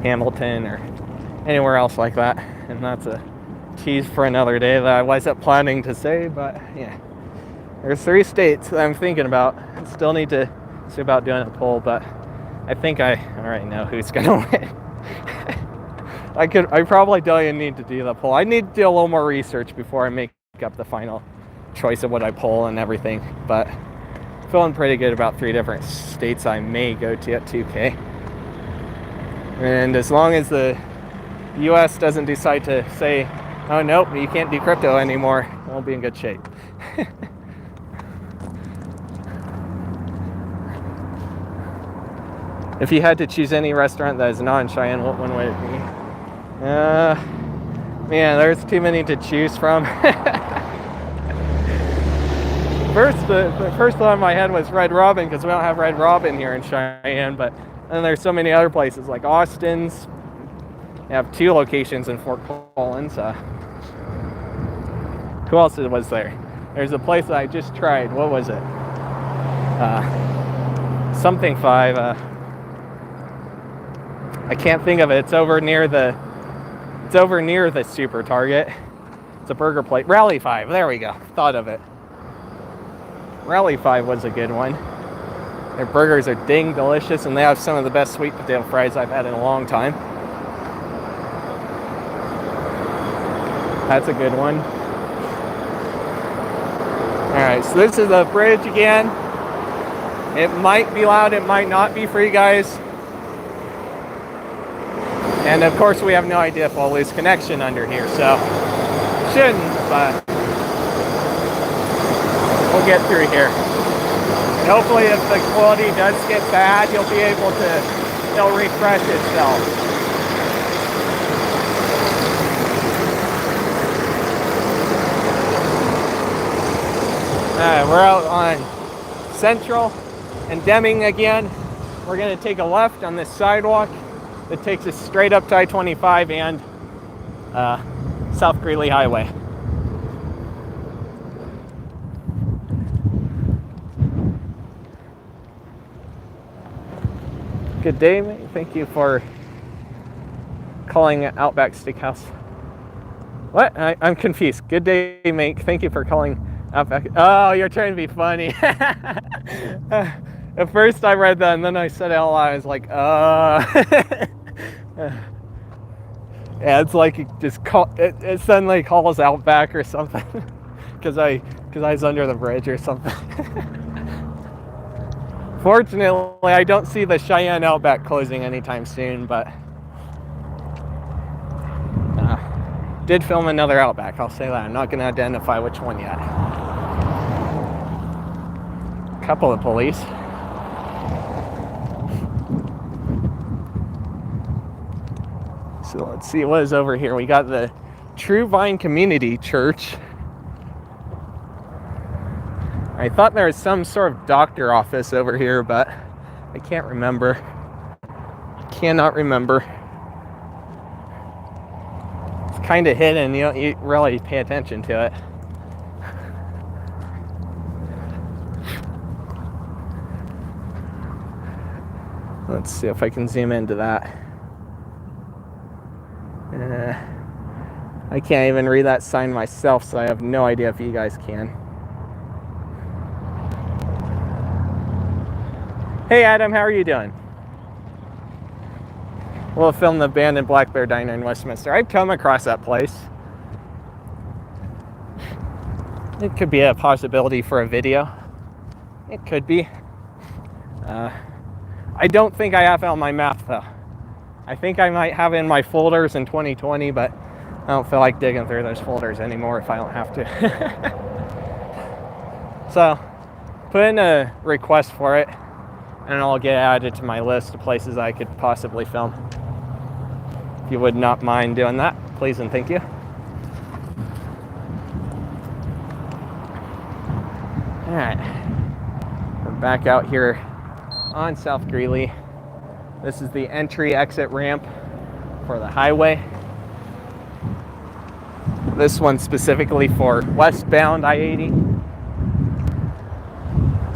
Speaker 1: Hamilton or anywhere else like that. And that's a tease for another day that I wasn't planning to say, but yeah. There's 3 states that I'm thinking about. I still need to see about doing a poll, but I think I already know who's gonna win. I probably don't even need to do the poll. I need to do a little more research before I make up the final choice of what I poll and everything. But feeling pretty good about 3 different states I may go to at 2K. And as long as the US doesn't decide to say, oh nope, you can't do crypto anymore, we'll be in good shape. If you had to choose any restaurant that is not in Cheyenne, what one would it be? Man, there's too many to choose from. The first thought in my head was Red Robin, because we don't have Red Robin here in Cheyenne, but then there's so many other places like Austin's, They have 2 locations in Fort Collins. Who else was there? There's a place that I just tried. What was it? Something 5. I can't think of it. It's over near the Super Target. It's a burger place. Rally 5. There we go. Thought of it. Rally 5 was a good one. Their burgers are dang delicious, and they have some of the best sweet potato fries I've had in a long time. That's a good one. Alright, so this is the bridge again. It might be loud, it might not be for you guys. And of course we have no idea if we'll lose connection under here, so shouldn't, but we'll get through here. And hopefully if the quality does get bad, it'll refresh itself. Alright, we're out on Central and Deming again. We're going to take a left on this sidewalk that takes us straight up to I-25 and South Greeley Highway. Good day, mate. Thank you for calling Outback Steakhouse. What? I'm confused. Good day, mate. Thank you for calling Outback. Oh, you're trying to be funny. At first I read that and then I said it out loud. I was like, Yeah, it's like it suddenly calls Outback or something. Because I was under the bridge or something. Fortunately, I don't see the Cheyenne Outback closing anytime soon, but did film another Outback, I'll say that. I'm not going to identify which one yet. Couple of police. So let's see what is over here. We got the True Vine Community Church. I thought there was some sort of doctor office over here, but I can't remember. I cannot remember. It's kind of hidden. You don't really pay attention to it. Let's see if I can zoom into that. I can't even read that sign myself, so I have no idea if you guys can. Hey Adam, how are you doing? We'll film the abandoned Black Bear Diner in Westminster. I've come across that place. It could be a possibility for a video. It could be. I don't think I have it on my map though. I think I might have it in my folders in 2020, but I don't feel like digging through those folders anymore if I don't have to. So, put in a request for it, and I'll get added to my list of places I could possibly film. If you would not mind doing that, please and thank you. Alright, we're back out here on South Greeley. This is the entry-exit ramp for the highway. This one specifically for westbound I-80.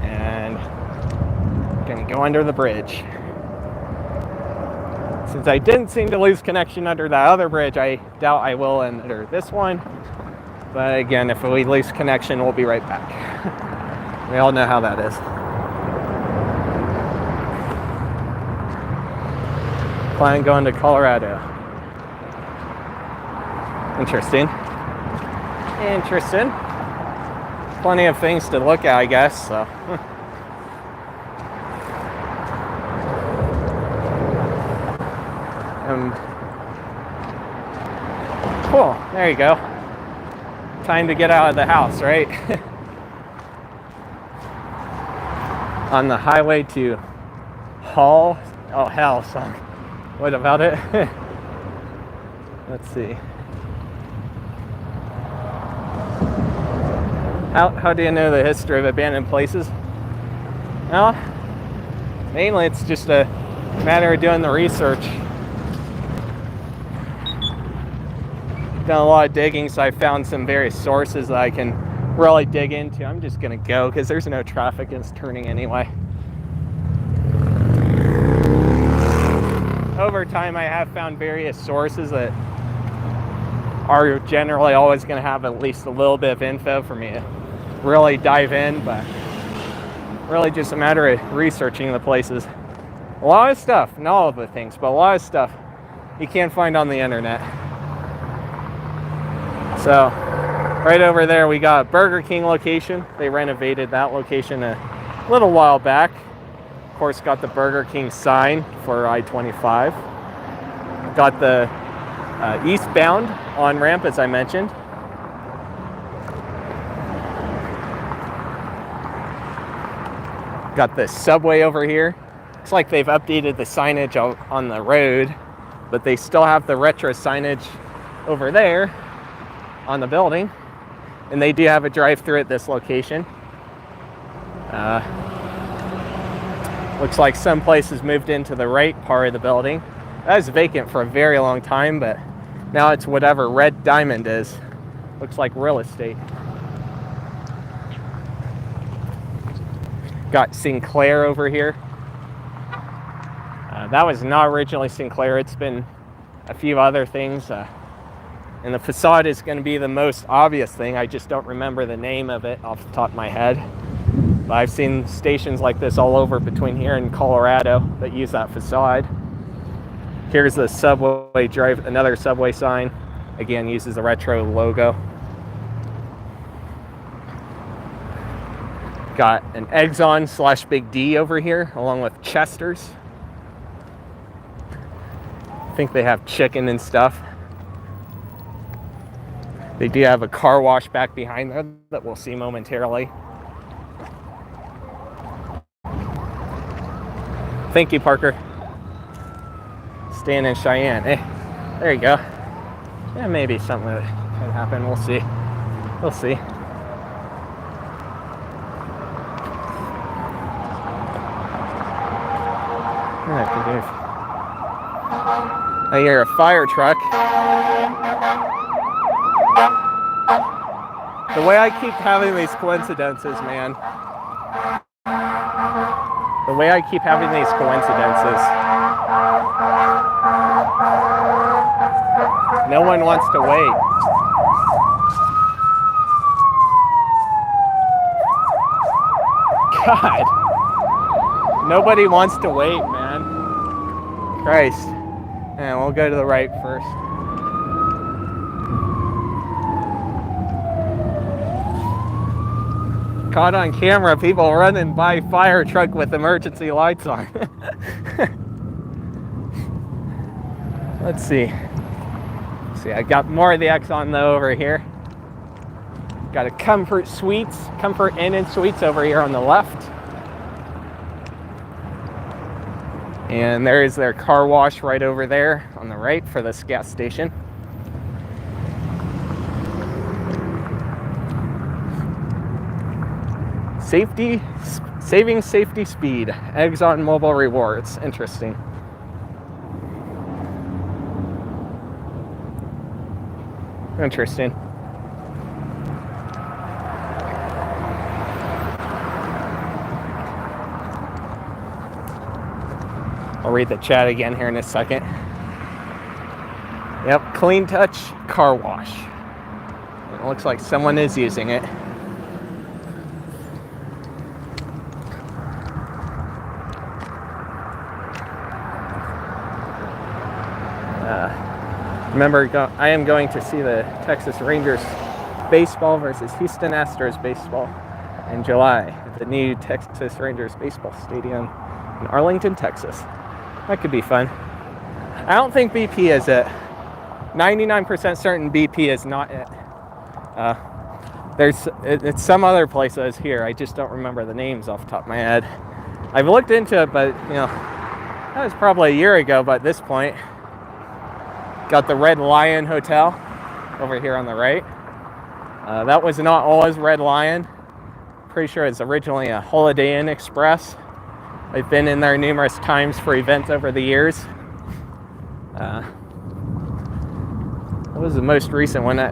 Speaker 1: And gonna go under the bridge. Since I didn't seem to lose connection under that other bridge, I doubt I will under this one. But again, if we lose connection, we'll be right back. We all know how that is. Plan on going to Colorado. Interesting. Interesting. Plenty of things to look at, I guess, so. Cool, there you go. Time to get out of the house, right? On the highway to Hall. Oh, hell, son. What about it? Let's see. How do you know the history of abandoned places? Well, mainly it's just a matter of doing the research. done a lot of digging, so I found some various sources that I can really dig into. I'm just gonna go because there's no traffic and it's turning anyway. Over time, I have found various sources that are generally always going to have at least a little bit of info for me to really dive in, but really just a matter of researching the places. A lot of stuff, not all of the things, but a lot of stuff you can't find on the internet. So right over there we got a Burger King location. They renovated that location a little while back. Of course, got the Burger King sign for I-25. Got the eastbound on-ramp, as I mentioned. Got the subway over here. Looks like they've updated the signage on the road, but they still have the retro signage over there on the building. And they do have a drive-through at this location. Looks like some places moved into the right part of the building. That was vacant for a very long time, but now it's whatever Red Diamond is. Looks like real estate. Got Sinclair over here. That was not originally Sinclair. It's been a few other things. And the facade is going to be the most obvious thing. I just don't remember the name of it off the top of my head. But I've seen stations like this all over between here and Colorado that use that facade. Here's the subway drive, another subway sign. Again, uses the retro logo. Got an Exxon / Big D over here, along with Chester's. I think they have chicken and stuff. They do have a car wash back behind there that we'll see momentarily. Thank you, Parker. Staying in Cheyenne. Hey, there you go. Yeah, maybe something that could happen. We'll see. We'll see. I hear a fire truck. The way I keep having these coincidences, man. The way I keep having these coincidences. No one wants to wait. God. Nobody wants to wait, man. Christ. And we'll go to the right first. Caught on camera, people running by fire truck with emergency lights on. Let's see. I got more of the Exxon though over here. Got a Comfort Inn and Suites over here on the left. And there is their car wash right over there on the right for this gas station. Saving safety speed. Exxon Mobil rewards. Interesting. Interesting. I'll read the chat again here in a second. Yep, Clean Touch car wash. It looks like someone is using it. Remember, I am going to see the Texas Rangers baseball versus Houston Astros baseball in July at the new Texas Rangers baseball stadium in Arlington, Texas. That could be fun. I don't think BP is it. 99% certain BP is not it. It's some other place that is here. I just don't remember the names off the top of my head. I've looked into it, but you know, that was probably a year ago. But at this point, got the Red Lion Hotel over here on the right. That was not always Red Lion. Pretty sure it's originally a Holiday Inn Express. I've been in there numerous times for events over the years. What was the most recent one? I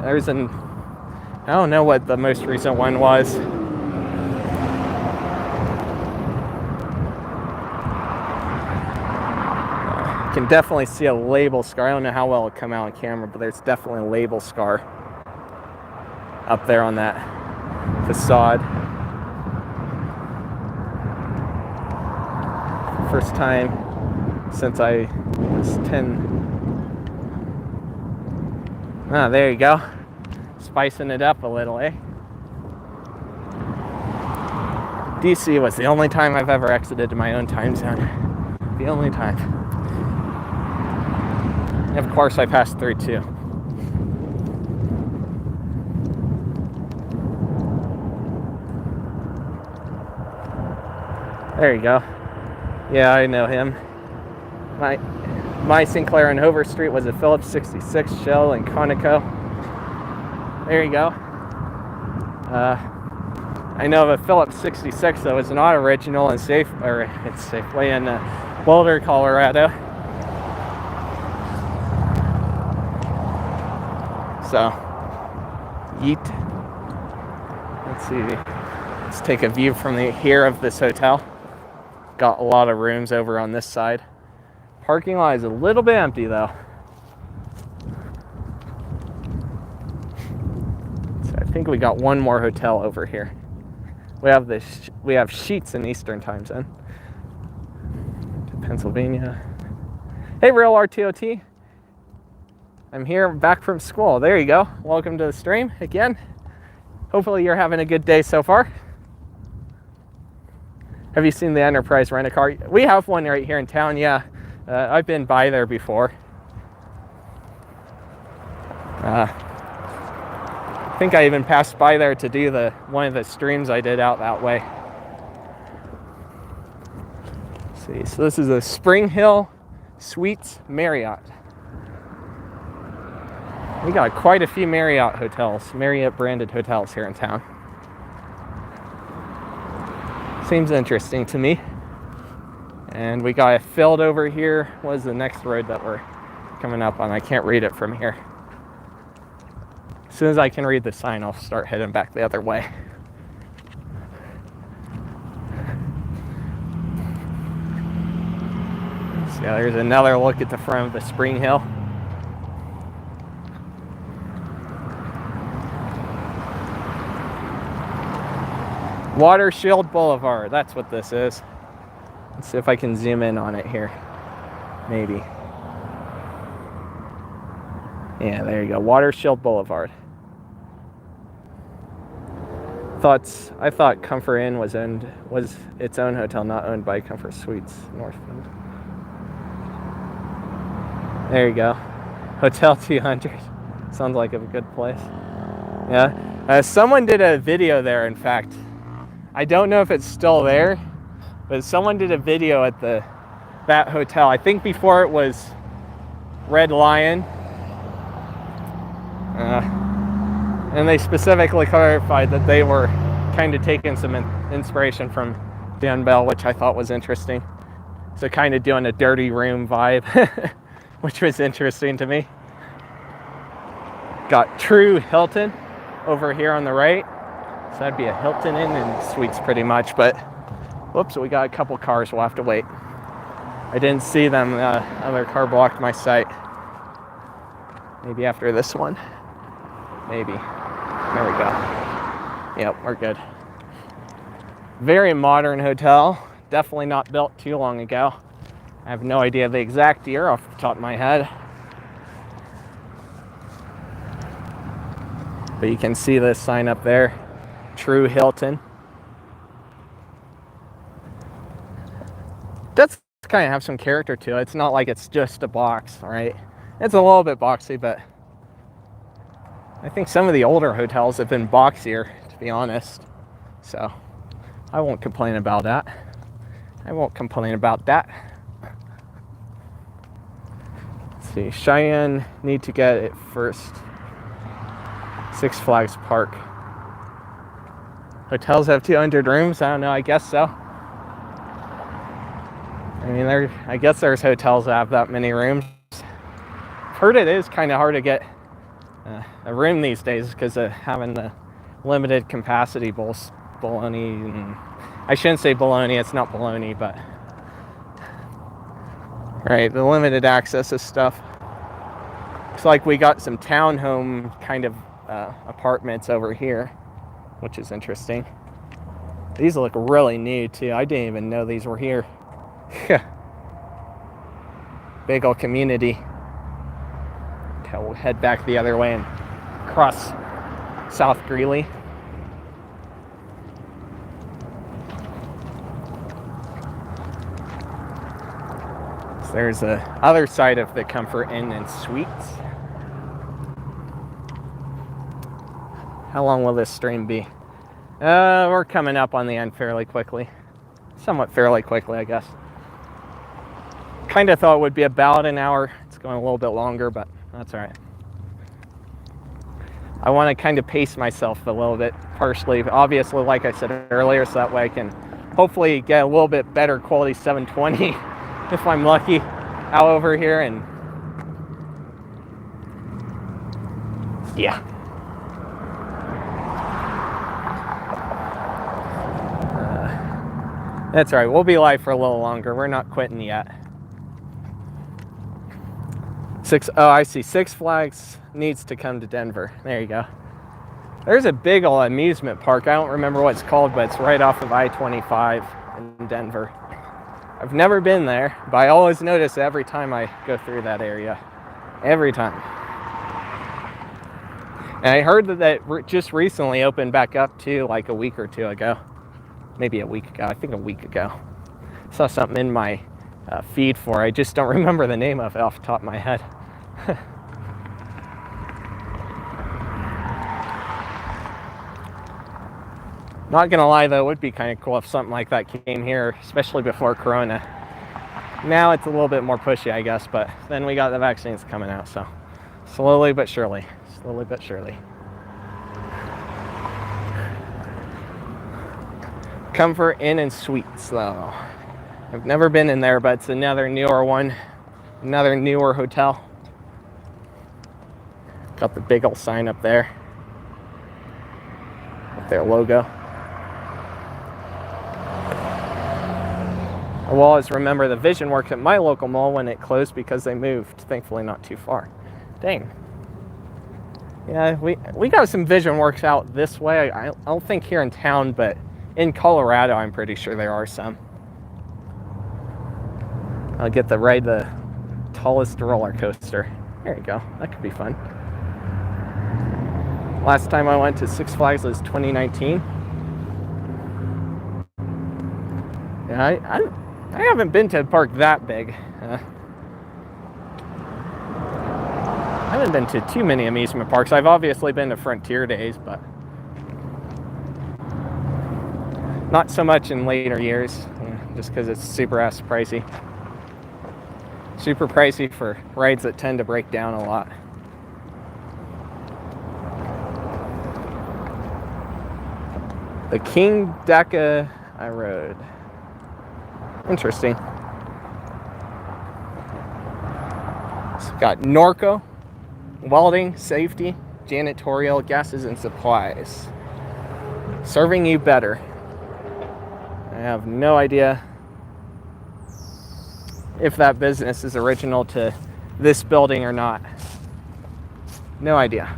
Speaker 1: don't know what the most recent one was. Can definitely see a label scar. I don't know how well it'll come out on camera, but there's definitely a label scar up there on that facade. First time since I was 10. Ah, there you go. Spicing it up a little, eh? DC was the only time I've ever exited to my own time zone. The only time. And of course, I passed through too. There you go. Yeah, I know him. My Sinclair on Hover Street was a Phillips 66 shell and Conoco. There you go. I know of a Phillips 66 though. It's not original and it's Safeway in Boulder, Colorado. So, yeet. Let's see. Let's take a view from here of this hotel. Got a lot of rooms over on this side. Parking lot is a little bit empty though. So I think we got one more hotel over here. We have Sheets in Eastern Time Zone. To Pennsylvania. Hey, Real RTOT. I'm here back from school. There you go. Welcome to the stream again. Hopefully you're having a good day so far. Have you seen the Enterprise rent-a-car? We have one right here in town, yeah. I've been by there before. I think I even passed by there to do one of the streams I did out that way. Let's see, so this is a Spring Hill Suites Marriott. We got quite a few Marriott branded hotels here in town. Seems interesting to me. And we got it filled over here. What is the next road that we're coming up on? I can't read it from here. As soon as I can read the sign, I'll start heading back the other way. So yeah, there's another look at the front of the Spring Hill. Water Shield Boulevard, that's what this is. Let's see if I can zoom in on it here. Maybe. Yeah, there you go. Water Shield Boulevard. I thought Comfort Inn was its own hotel, not owned by Comfort Suites Northfield. There you go. Hotel 200. Sounds like a good place. Yeah. Someone did a video there, in fact. I don't know if it's still there, but someone did a video at that hotel. I think before it was Red Lion. And they specifically clarified that they were kind of taking some inspiration from Dan Bell, which I thought was interesting. So kind of doing a dirty room vibe, which was interesting to me. Got True Hilton over here on the right. So that'd be a Hilton Inn and Suites pretty much, but whoops, we got a couple cars, we'll have to wait. I didn't see them, other car blocked my sight. Maybe after this one. Maybe. There we go. Yep, we're good. Very modern hotel. Definitely not built too long ago. I have no idea the exact year off the top of my head. But you can see this sign up there. True Hilton. Does kind of have some character to it. It's not like it's just a box, right? It's a little bit boxy, but I think some of the older hotels have been boxier, to be honest. So I won't complain about that. Let's see. Cheyenne need to get it first. Six Flags Park. Hotels have 200 rooms. I don't know. I guess so. I mean, I guess there's hotels that have that many rooms. I've heard it is kind of hard to get a room these days because of having the limited capacity bologna. And I shouldn't say bologna, it's not bologna, but right, the limited access of stuff. Looks like we got some townhome kind of apartments over here, which is interesting. These look really new too. I didn't even know these were here. Big old community. Okay, we'll head back the other way and cross South Greeley. So there's the other side of the Comfort Inn and Suites. How long will this stream be? We're coming up on the end fairly quickly. Somewhat fairly quickly, I guess. Kind of thought it would be about an hour. It's going a little bit longer, but that's all right. I want to kind of pace myself a little bit, partially, obviously, like I said earlier, so that way I can hopefully get a little bit better quality 720 if I'm lucky out over here. And yeah. That's all right. We'll be live for a little longer. We're not quitting yet. Oh, I see. Six Flags needs to come to Denver. There you go. There's a big old amusement park. I don't remember what it's called, but it's right off of I-25 in Denver. I've never been there, but I always notice every time I go through that area. Every time. And I heard that just recently opened back up too, like a week or two ago. Maybe a week ago. I think a week ago. Saw something in my feed for. I just don't remember the name of it off the top of my head. Not gonna lie though, it would be kind of cool if something like that came here, especially before Corona. Now it's a little bit more pushy, I guess, but then we got the vaccines coming out, so slowly but surely. Slowly but surely. Comfort Inn and Suites though. I've never been in there, but it's another newer one, another newer hotel. Got the big old sign up there with their logo. I will always remember the Vision Works at my local mall when it closed because they moved, thankfully not too far. Dang. Yeah, we got some Vision Works out this way. I don't think here in town, but in Colorado, I'm pretty sure there are some. I'll get to ride the tallest roller coaster. There you go. That could be fun. Last time I went to Six Flags was 2019. Yeah, I haven't been to a park that big. I haven't been to too many amusement parks. I've obviously been to Frontier Days, but not so much in later years, just because it's super ass pricey. Super pricey for rides that tend to break down a lot. The King Deca I rode. Interesting. It's got Norco, welding, safety, janitorial, gases and supplies. Serving you better. I have no idea if that business is original to this building or not. No idea.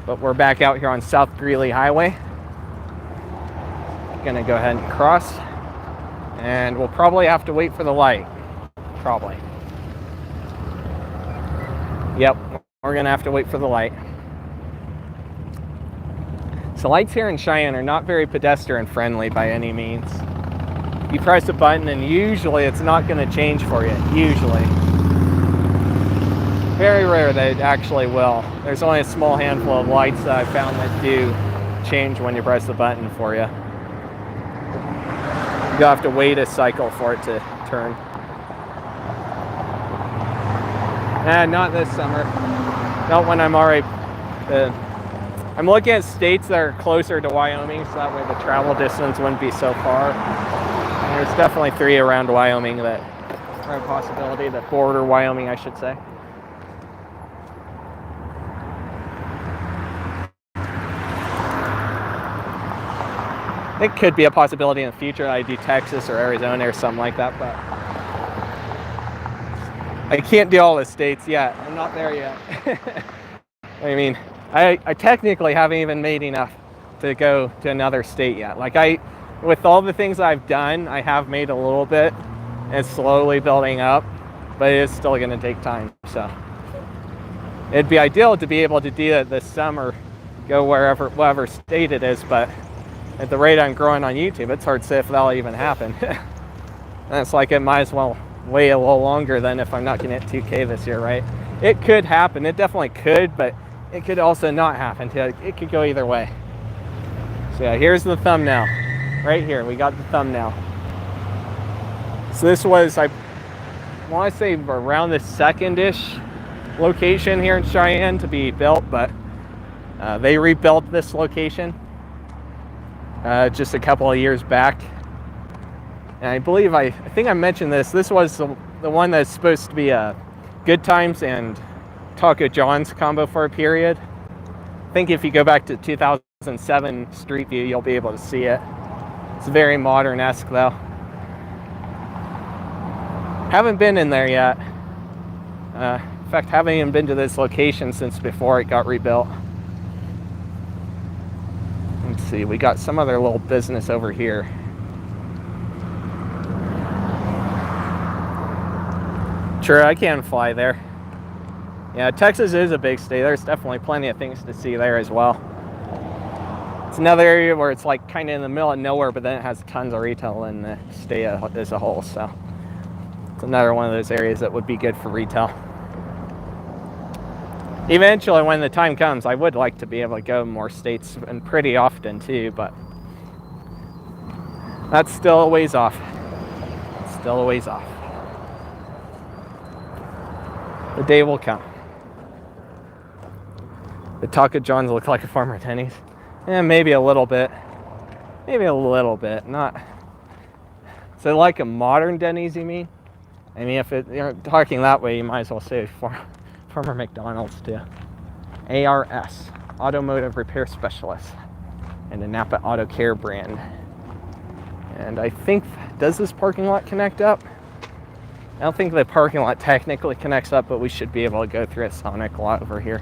Speaker 1: But we're back out here on South Greeley Highway. Gonna go ahead and cross. And we'll probably have to wait for the light. Probably. Yep, we're gonna have to wait for the light. So lights here in Cheyenne are not very pedestrian friendly by any means. You press a button and usually it's not going to change for you, usually. Very rare that it actually will. There's only a small handful of lights that I found that do change when you press the button for you. You'll have to wait a cycle for it to turn. And not this summer. Not when I'm already... I'm looking at states that are closer to Wyoming, so that way the travel distance wouldn't be so far. And there's definitely 3 around Wyoming that are a possibility, that border Wyoming, I should say. it could be a possibility in the future that I do Texas or Arizona or something like that, but I can't do all the states yet. I'm not there yet. I mean, I technically haven't even made enough to go to another state yet. Like with all the things I've done, I have made a little bit. It's slowly building up, but it is still going to take time. So it'd be ideal to be able to do it this summer, go whatever state it is, but at the rate I'm growing on YouTube, it's hard to say if that'll even happen. And it's like it might as well wait a little longer than if I'm not going to hit 2K this year, right? It could happen. It definitely could, but it could also not happen. It could go either way. So yeah, here's the thumbnail. Right here, we got the thumbnail. So this was, I want to say, around the second-ish location here in Cheyenne to be built, but they rebuilt this location just a couple of years back. And I believe, I think I mentioned this. This was the one that's supposed to be a Good Times and Taco John's combo for a period. I think if you go back to 2007 Street View, you'll be able to see it. It's very modern-esque, though. Haven't been in there yet. In fact, haven't even been to this location since before it got rebuilt. Let's see, we got some other little business over here. Sure, I can fly there. Yeah, Texas is a big state. There's definitely plenty of things to see there as well. It's another area where it's like kind of in the middle of nowhere, but then it has tons of retail in the state as a whole. So it's another one of those areas that would be good for retail. Eventually, when the time comes, I would like to be able to go more states, and pretty often too, but that's still a ways off. Still a ways off. The day will come. The Taco John's look like a former Denny's. Yeah, maybe a little bit. Maybe a little bit. Not. So like a modern Denny's, you mean? I mean, if you're talking that way, you might as well say former McDonald's too. ARS, Automotive Repair Specialist, and a Napa Auto Care brand. And I think, does this parking lot connect up? I don't think the parking lot technically connects up, but we should be able to go through a Sonic lot over here.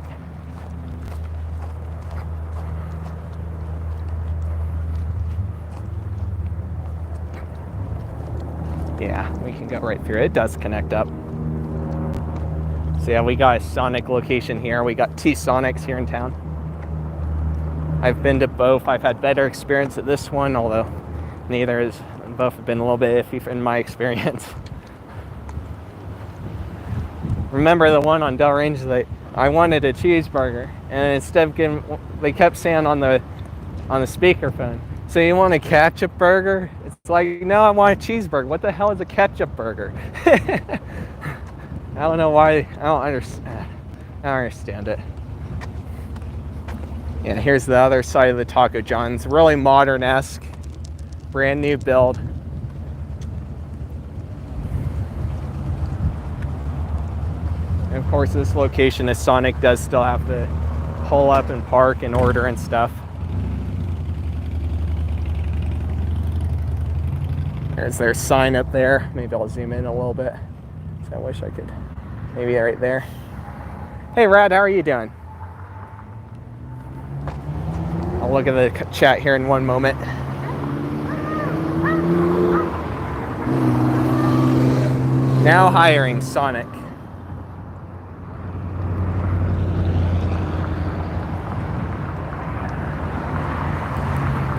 Speaker 1: Yeah, we can go right through. It does connect up. So yeah, we got a Sonic location here. We got 2 Sonics here in town. I've been to both. I've had better experience at this one, although both have been a little bit iffy in my experience. Remember the one on Del Range that I wanted a cheeseburger, and instead of getting, they kept saying on the speakerphone, "So you want a ketchup burger?" It's like, no, I want a cheeseburger. What the hell is a ketchup burger? I don't know why. I don't understand it. Yeah, here's the other side of the Taco John's. Really modern-esque, brand new build. And of course, this location, is Sonic does still have to pull up and park and order and stuff. There's their sign up there. Maybe I'll zoom in a little bit. So I wish I could. Maybe right there. Hey, Rad, how are you doing? I'll look at the chat here in one moment. Now hiring Sonic.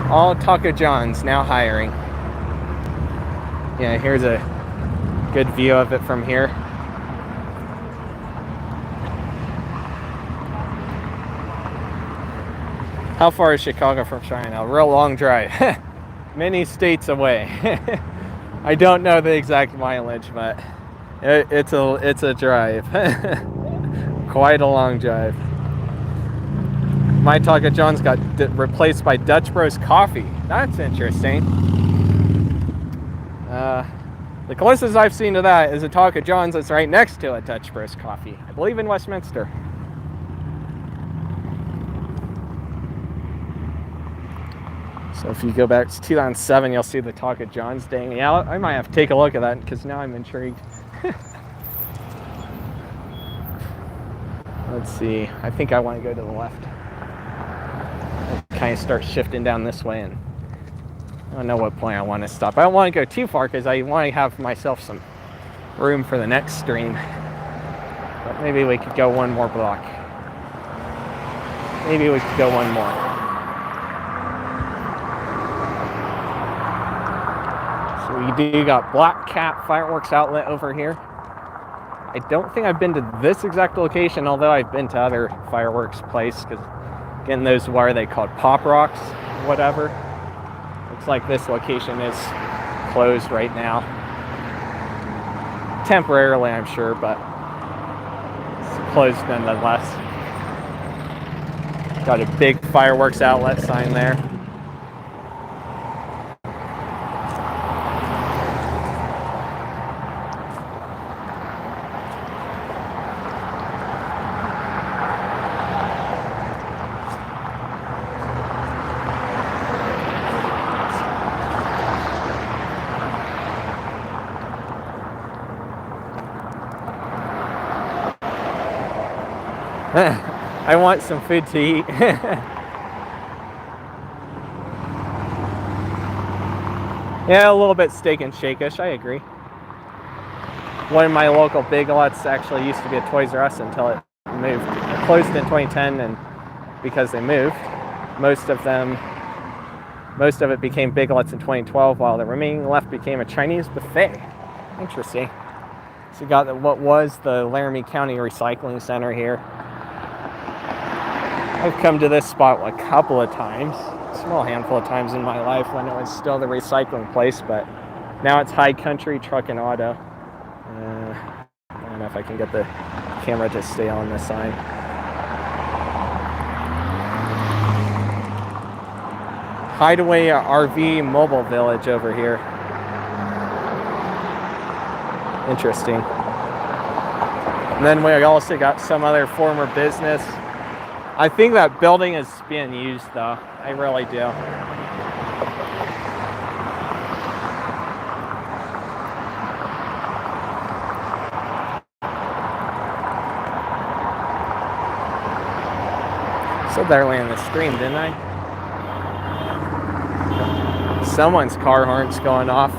Speaker 1: All Taco John's now hiring. Yeah, here's a good view of it from here. How far is Chicago from Cheyenne? A real long drive. Many states away. I don't know the exact mileage, but it's a drive. Quite a long drive. My Taco John's got replaced by Dutch Bros Coffee. That's interesting. The closest I've seen to that is a Taco John's that's right next to a Dutch Bros Coffee. I believe in Westminster. So if you go back to 2007, you'll see the Talk of John's dang. Yeah, I might have to take a look at that because now I'm intrigued. Let's see. I think I want to go to the left. I'll kind of start shifting down this way, and I don't know what point I want to stop. I don't want to go too far because I want to have myself some room for the next stream. But maybe we could go one more block. Maybe we could go one more. So we do got Black Cat Fireworks Outlet over here. I don't think I've been to this exact location, although I've been to other fireworks places, because again, those, what are they called, pop rocks, whatever. Looks like this location is closed right now. Temporarily, I'm sure, but it's closed nonetheless. Got a big fireworks outlet sign there. I want some food to eat. Yeah, a little bit Steak and Shake-ish, I agree. One of my local Big Lots actually used to be a Toys R Us until it moved. It closed in 2010, and because they moved, most of it became Big Lots in 2012, while the remaining left became a Chinese buffet. Interesting. So you got what was the Laramie County Recycling Center here. I've come to this spot a couple of times, a small handful of times in my life when it was still the recycling place, but now it's High Country Truck and Auto. I don't know if I can get the camera to stay on this sign. Hideaway RV Mobile Village over here. Interesting. And then we also got some other former business. I think that building is being used, though. I really do. Said that early in the stream, didn't I? Someone's car horn's going off.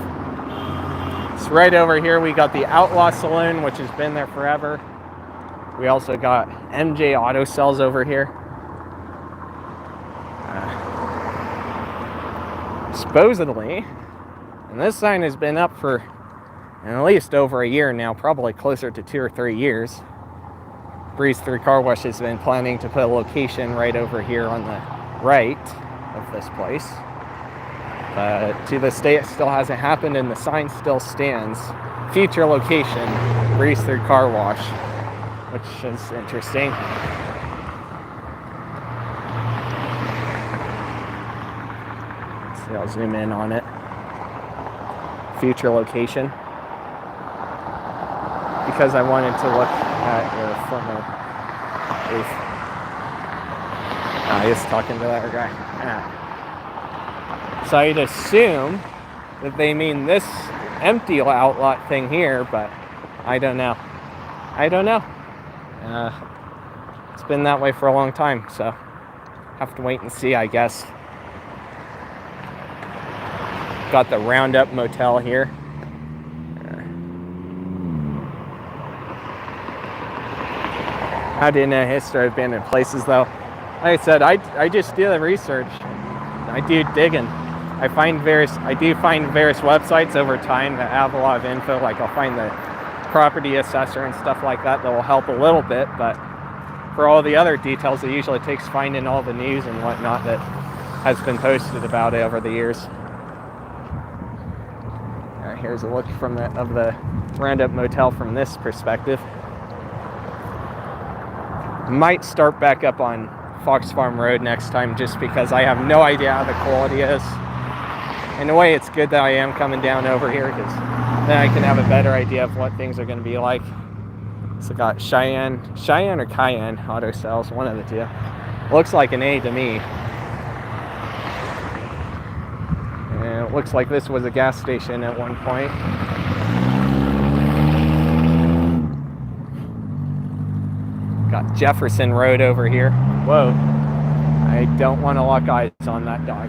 Speaker 1: So right over here, we got the Outlaw Saloon, which has been there forever. We also got MJ Auto Cells over here. Supposedly, and this sign has been up for at least over a year now, probably closer to 2 or 3 years. Breeze Through Car Wash has been planning to put a location right over here on the right of this place. But to this day, it still hasn't happened, and the sign still stands. Future location, Breeze Through Car Wash. Which is interesting. See, I'll zoom in on it. Future location. Because I wanted to look at your former booth. I was talking to that guy. So I'd assume that they mean this empty outlet thing here, but I don't know. It's been that way for a long time, so have to wait and see, I guess. Got the Roundup Motel here. I didn't know history of abandoned places, though. Like I said, I just do the research. I do digging. I do find various websites over time that have a lot of info. Like I'll find the property assessor and stuff like that will help a little bit, but for all the other details, it usually takes finding all the news and whatnot that has been posted about it over the years. Here's a look of the Roundup Motel from this perspective. Might start back up on Fox Farm Road next time, just because I have no idea how the quality is. In a way, it's good that I am coming down over here, because then I can have a better idea of what things are going to be like. So got Cheyenne or Cayenne Auto Cells, one of the two. Looks like an A to me. It looks like this was a gas station at one point. Got Jefferson Road over here. Whoa. I don't want to lock eyes on that dog.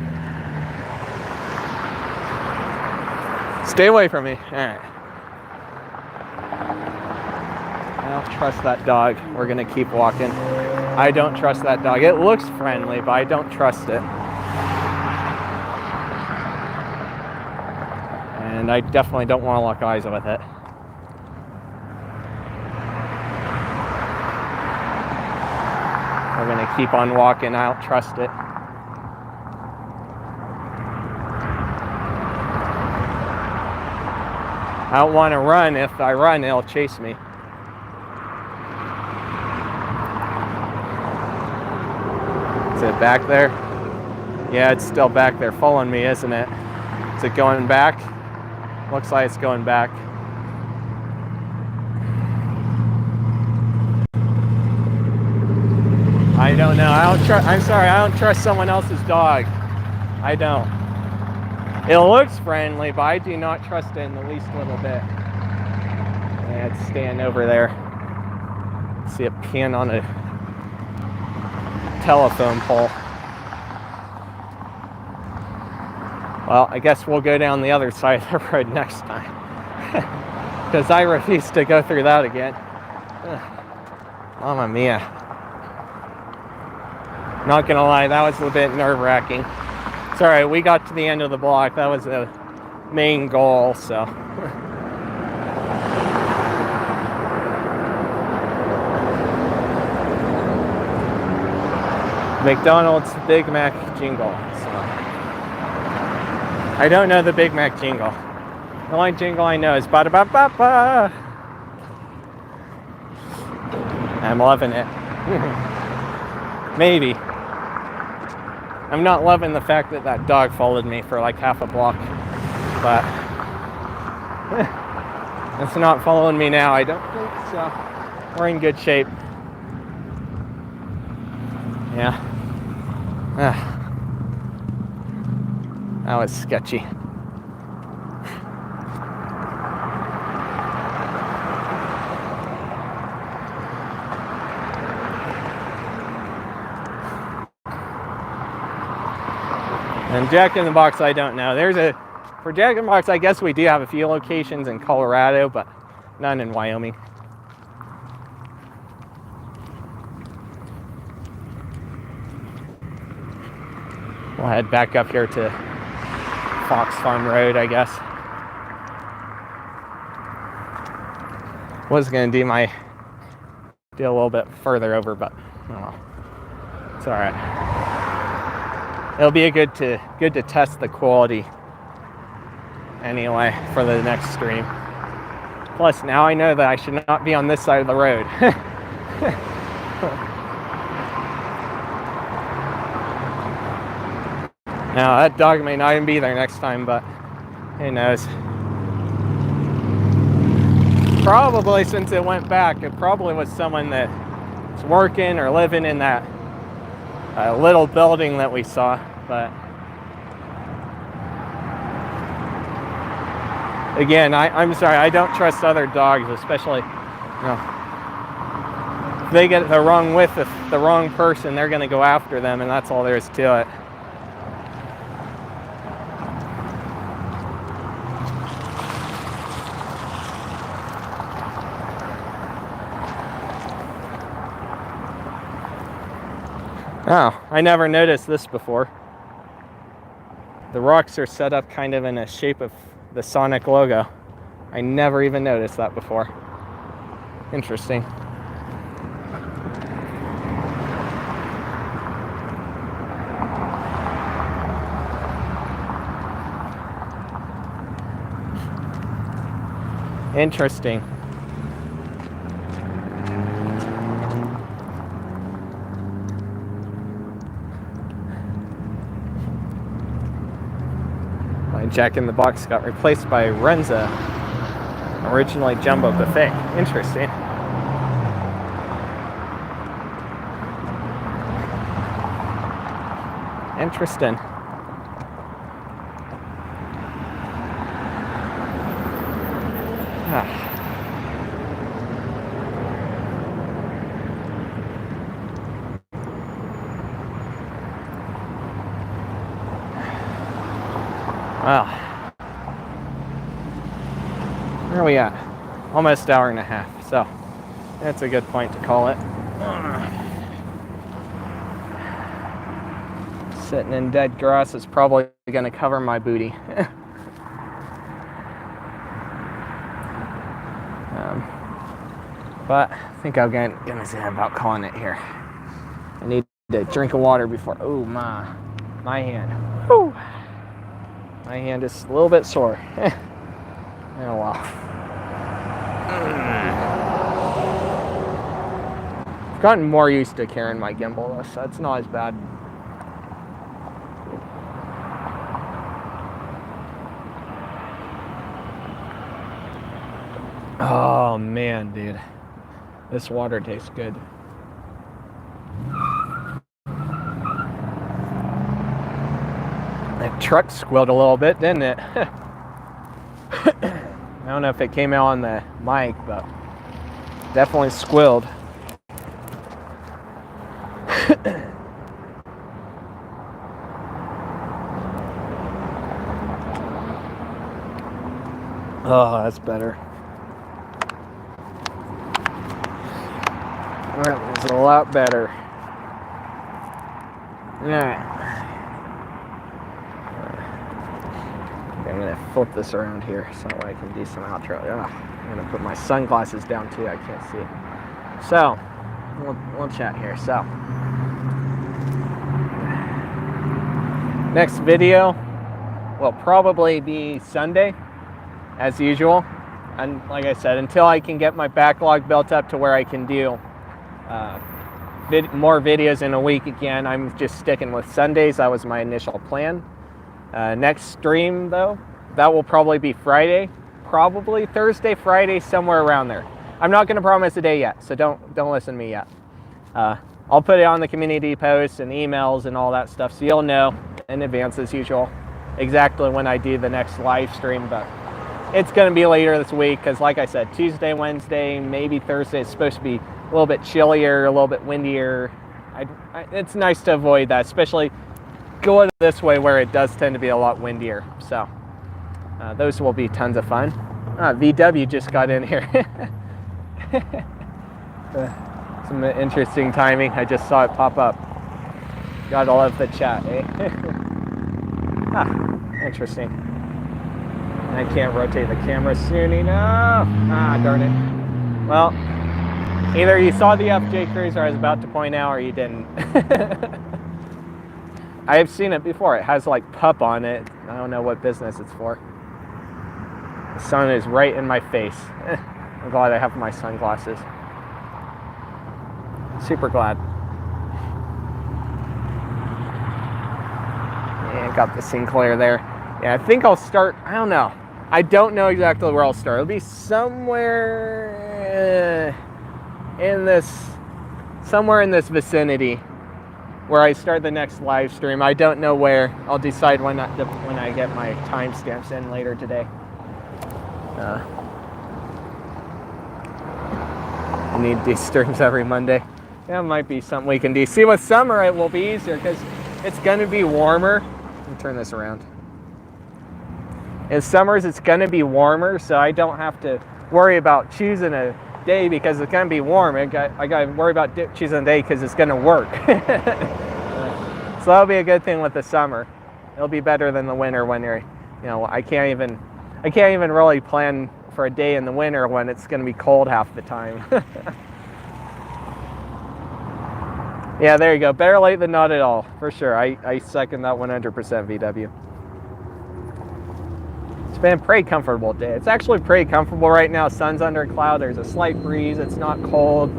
Speaker 1: Stay away from me. All right. I don't trust that dog. We're going to keep walking. I don't trust that dog. It looks friendly, but I don't trust it. And I definitely don't want to lock eyes with it. We're going to keep on walking. I don't trust it. I don't want to run. If I run, it'll chase me. Is it back there? Yeah, it's still back there following me, isn't it? Is it going back? Looks like it's going back. I don't know. I'm sorry. I don't trust someone else's dog. I don't. It looks friendly, but I do not trust it in the least little bit. Yeah, it's staying over there. See a pin on a telephone pole. Well, I guess we'll go down the other side of the road next time. Because I refuse to go through that again. Mamma mia. Not gonna lie, that was a bit nerve-wracking. It's alright, we got to the end of the block. That was the main goal, so. McDonald's Big Mac jingle. So. I don't know the Big Mac jingle. The only jingle I know is ba-da-ba-ba-ba. I'm loving it. Maybe. I'm not loving the fact that that dog followed me for like half a block, but it's not following me now. I don't think so. We're in good shape. Yeah. That was sketchy. And Jack in the Box, I don't know. For Jack in the Box, I guess we do have a few locations in Colorado, but none in Wyoming. We'll head back up here to Fox Farm Road, I guess. Was gonna do a little bit further over, but I don't know. It's all right. It'll be good to test the quality anyway for the next stream. Plus, now I know that I should not be on this side of the road. Now, that dog may not even be there next time, but who knows. Probably since it went back, it probably was someone that's working or living in that little building that we saw, but again, I'm sorry, I don't trust other dogs, especially, if they get the wrong with the wrong person, they're going to go after them, and that's all there is to it. Oh, I never noticed this before. The rocks are set up kind of in a shape of the Sonic logo. I never even noticed that before. Interesting. Interesting. Jack in the Box got replaced by Renza, originally Jumbo Buffet. Interesting. almost hour and a half. So that's a good point to call it. Sitting in dead grass is probably going to cover my booty. But I think I'm gonna say about calling it here. I need a drink of water before. Oh my hand. Whew. My hand is a little bit sore. Oh well. I've gotten more used to carrying my gimbal though, so it's not as bad. Oh man, dude. This water tastes good. That truck squealed a little bit, didn't it? I don't know if it came out on the mic, but definitely squealed. Oh, that's better. That was a lot better. Alright. I'm going to flip this around here so I can do some outro. I'm going to put my sunglasses down too. I can't see. So, we'll chat here. So, next video will probably be Sunday, as usual. And like I said, until I can get my backlog built up to where I can do more videos in a week again, I'm just sticking with Sundays. That was my initial plan. Next stream though, that will probably be Friday, probably Thursday, Friday, somewhere around there. I'm not going to promise a day yet, so don't listen to me yet. I'll put it on the community posts and emails and all that stuff, so you'll know in advance as usual exactly when I do the next live stream. But it's going to be later this week because, like I said, Tuesday, Wednesday, maybe Thursday, it's supposed to be a little bit chillier, a little bit windier. It's nice to avoid that, especially going this way where it does tend to be a lot windier. So those will be tons of fun. VW just got in here. Some interesting timing. I just saw it pop up. Gotta love the chat, eh? Interesting. I can't rotate the camera soon enough. Darn it. Well, either you saw the FJ Cruiser I was about to point out, or you didn't. I have seen it before. It has like pup on it. I don't know what business it's for. The sun is right in my face. I'm glad I have my sunglasses. Super glad. And got the Sinclair there. Yeah, I think I'll start, I don't know. I don't know exactly where I'll start. It'll be somewhere in this vicinity where I start the next live stream. I don't know where. I'll decide when I get my timestamps in later today. I need these streams every Monday. That might be something we can do. See, with summer it will be easier because it's going to be warmer. Let me turn this around. In summers it's going to be warmer, so I don't have to worry about choosing a day because it's going to be warm. I got to worry about choosing a day because it's going to work. So that'll be a good thing with the summer. It'll be better than the winter when you're, I can't even really plan for a day in the winter when it's going to be cold half the time. Yeah, there you go. Better late than not at all, for sure. I second that 100% VW. It's been a pretty comfortable day. It's actually pretty comfortable right now. Sun's under a cloud. There's a slight breeze. It's not cold.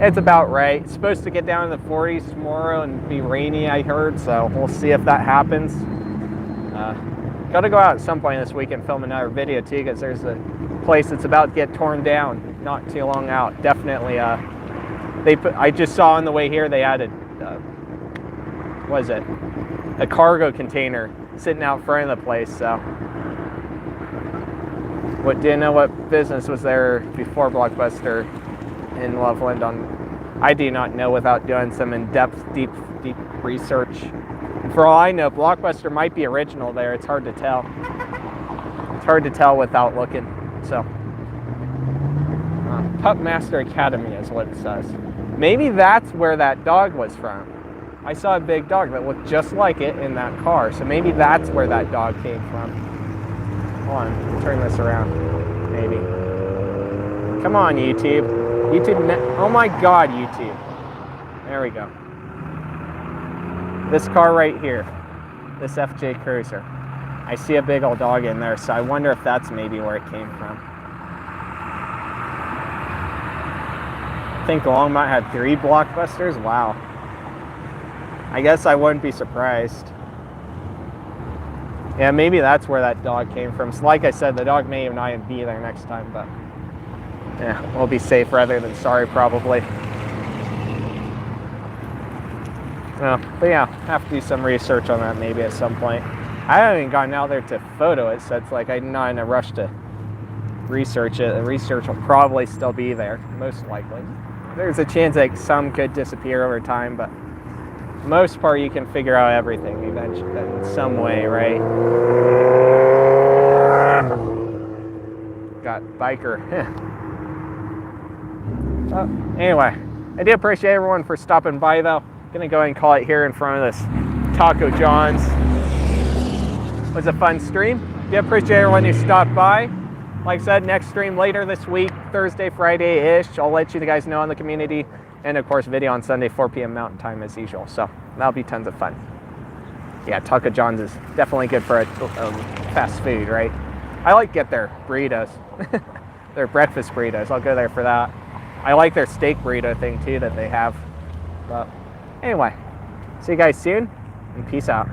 Speaker 1: It's about right. It's supposed to get down in the 40s tomorrow and be rainy, I heard. So we'll see if that happens. Got to go out at some point this week and film another video too, because there's a place that's about to get torn down not too long out. Definitely. I just saw on the way here they added, what is it? A cargo container sitting out front of the place. So, didn't know what business was there before Blockbuster in Loveland. I do not know without doing some in-depth, deep research. And for all I know, Blockbuster might be original there. It's hard to tell. It's hard to tell without looking. So, Pup Master Academy is what it says. Maybe that's where that dog was from. I saw a big dog that looked just like it in that car, so maybe that's where that dog came from. Hold on, turn this around, maybe. Come on, YouTube. Oh my God, YouTube. There we go. This car right here, this FJ Cruiser. I see a big old dog in there, so I wonder if that's maybe where it came from. I think Longmont had 3 blockbusters. Wow. I guess I wouldn't be surprised. Yeah, maybe that's where that dog came from. So like I said, the dog may not even be there next time, but yeah, we'll be safe rather than sorry probably. But yeah, have to do some research on that maybe at some point. I haven't even gotten out there to photo it, so it's like I'm not in a rush to research it. The research will probably still be there, most likely. There's a chance that some could disappear over time, but for the most part you can figure out everything eventually in some way, right? Got biker. Anyway, I do appreciate everyone for stopping by though. Gonna go ahead and call it here in front of this Taco John's. It was a fun stream. I do appreciate everyone who stopped by. Like I said, next stream later this week, Thursday, Friday-ish. I'll let you guys know on the community. And of course, video on Sunday, 4 p.m. Mountain Time as usual. So that'll be tons of fun. Yeah, Taco John's is definitely good for a fast food, right? I like to get their burritos. Their breakfast burritos. I'll go there for that. I like their steak burrito thing too that they have. But anyway, see you guys soon and peace out.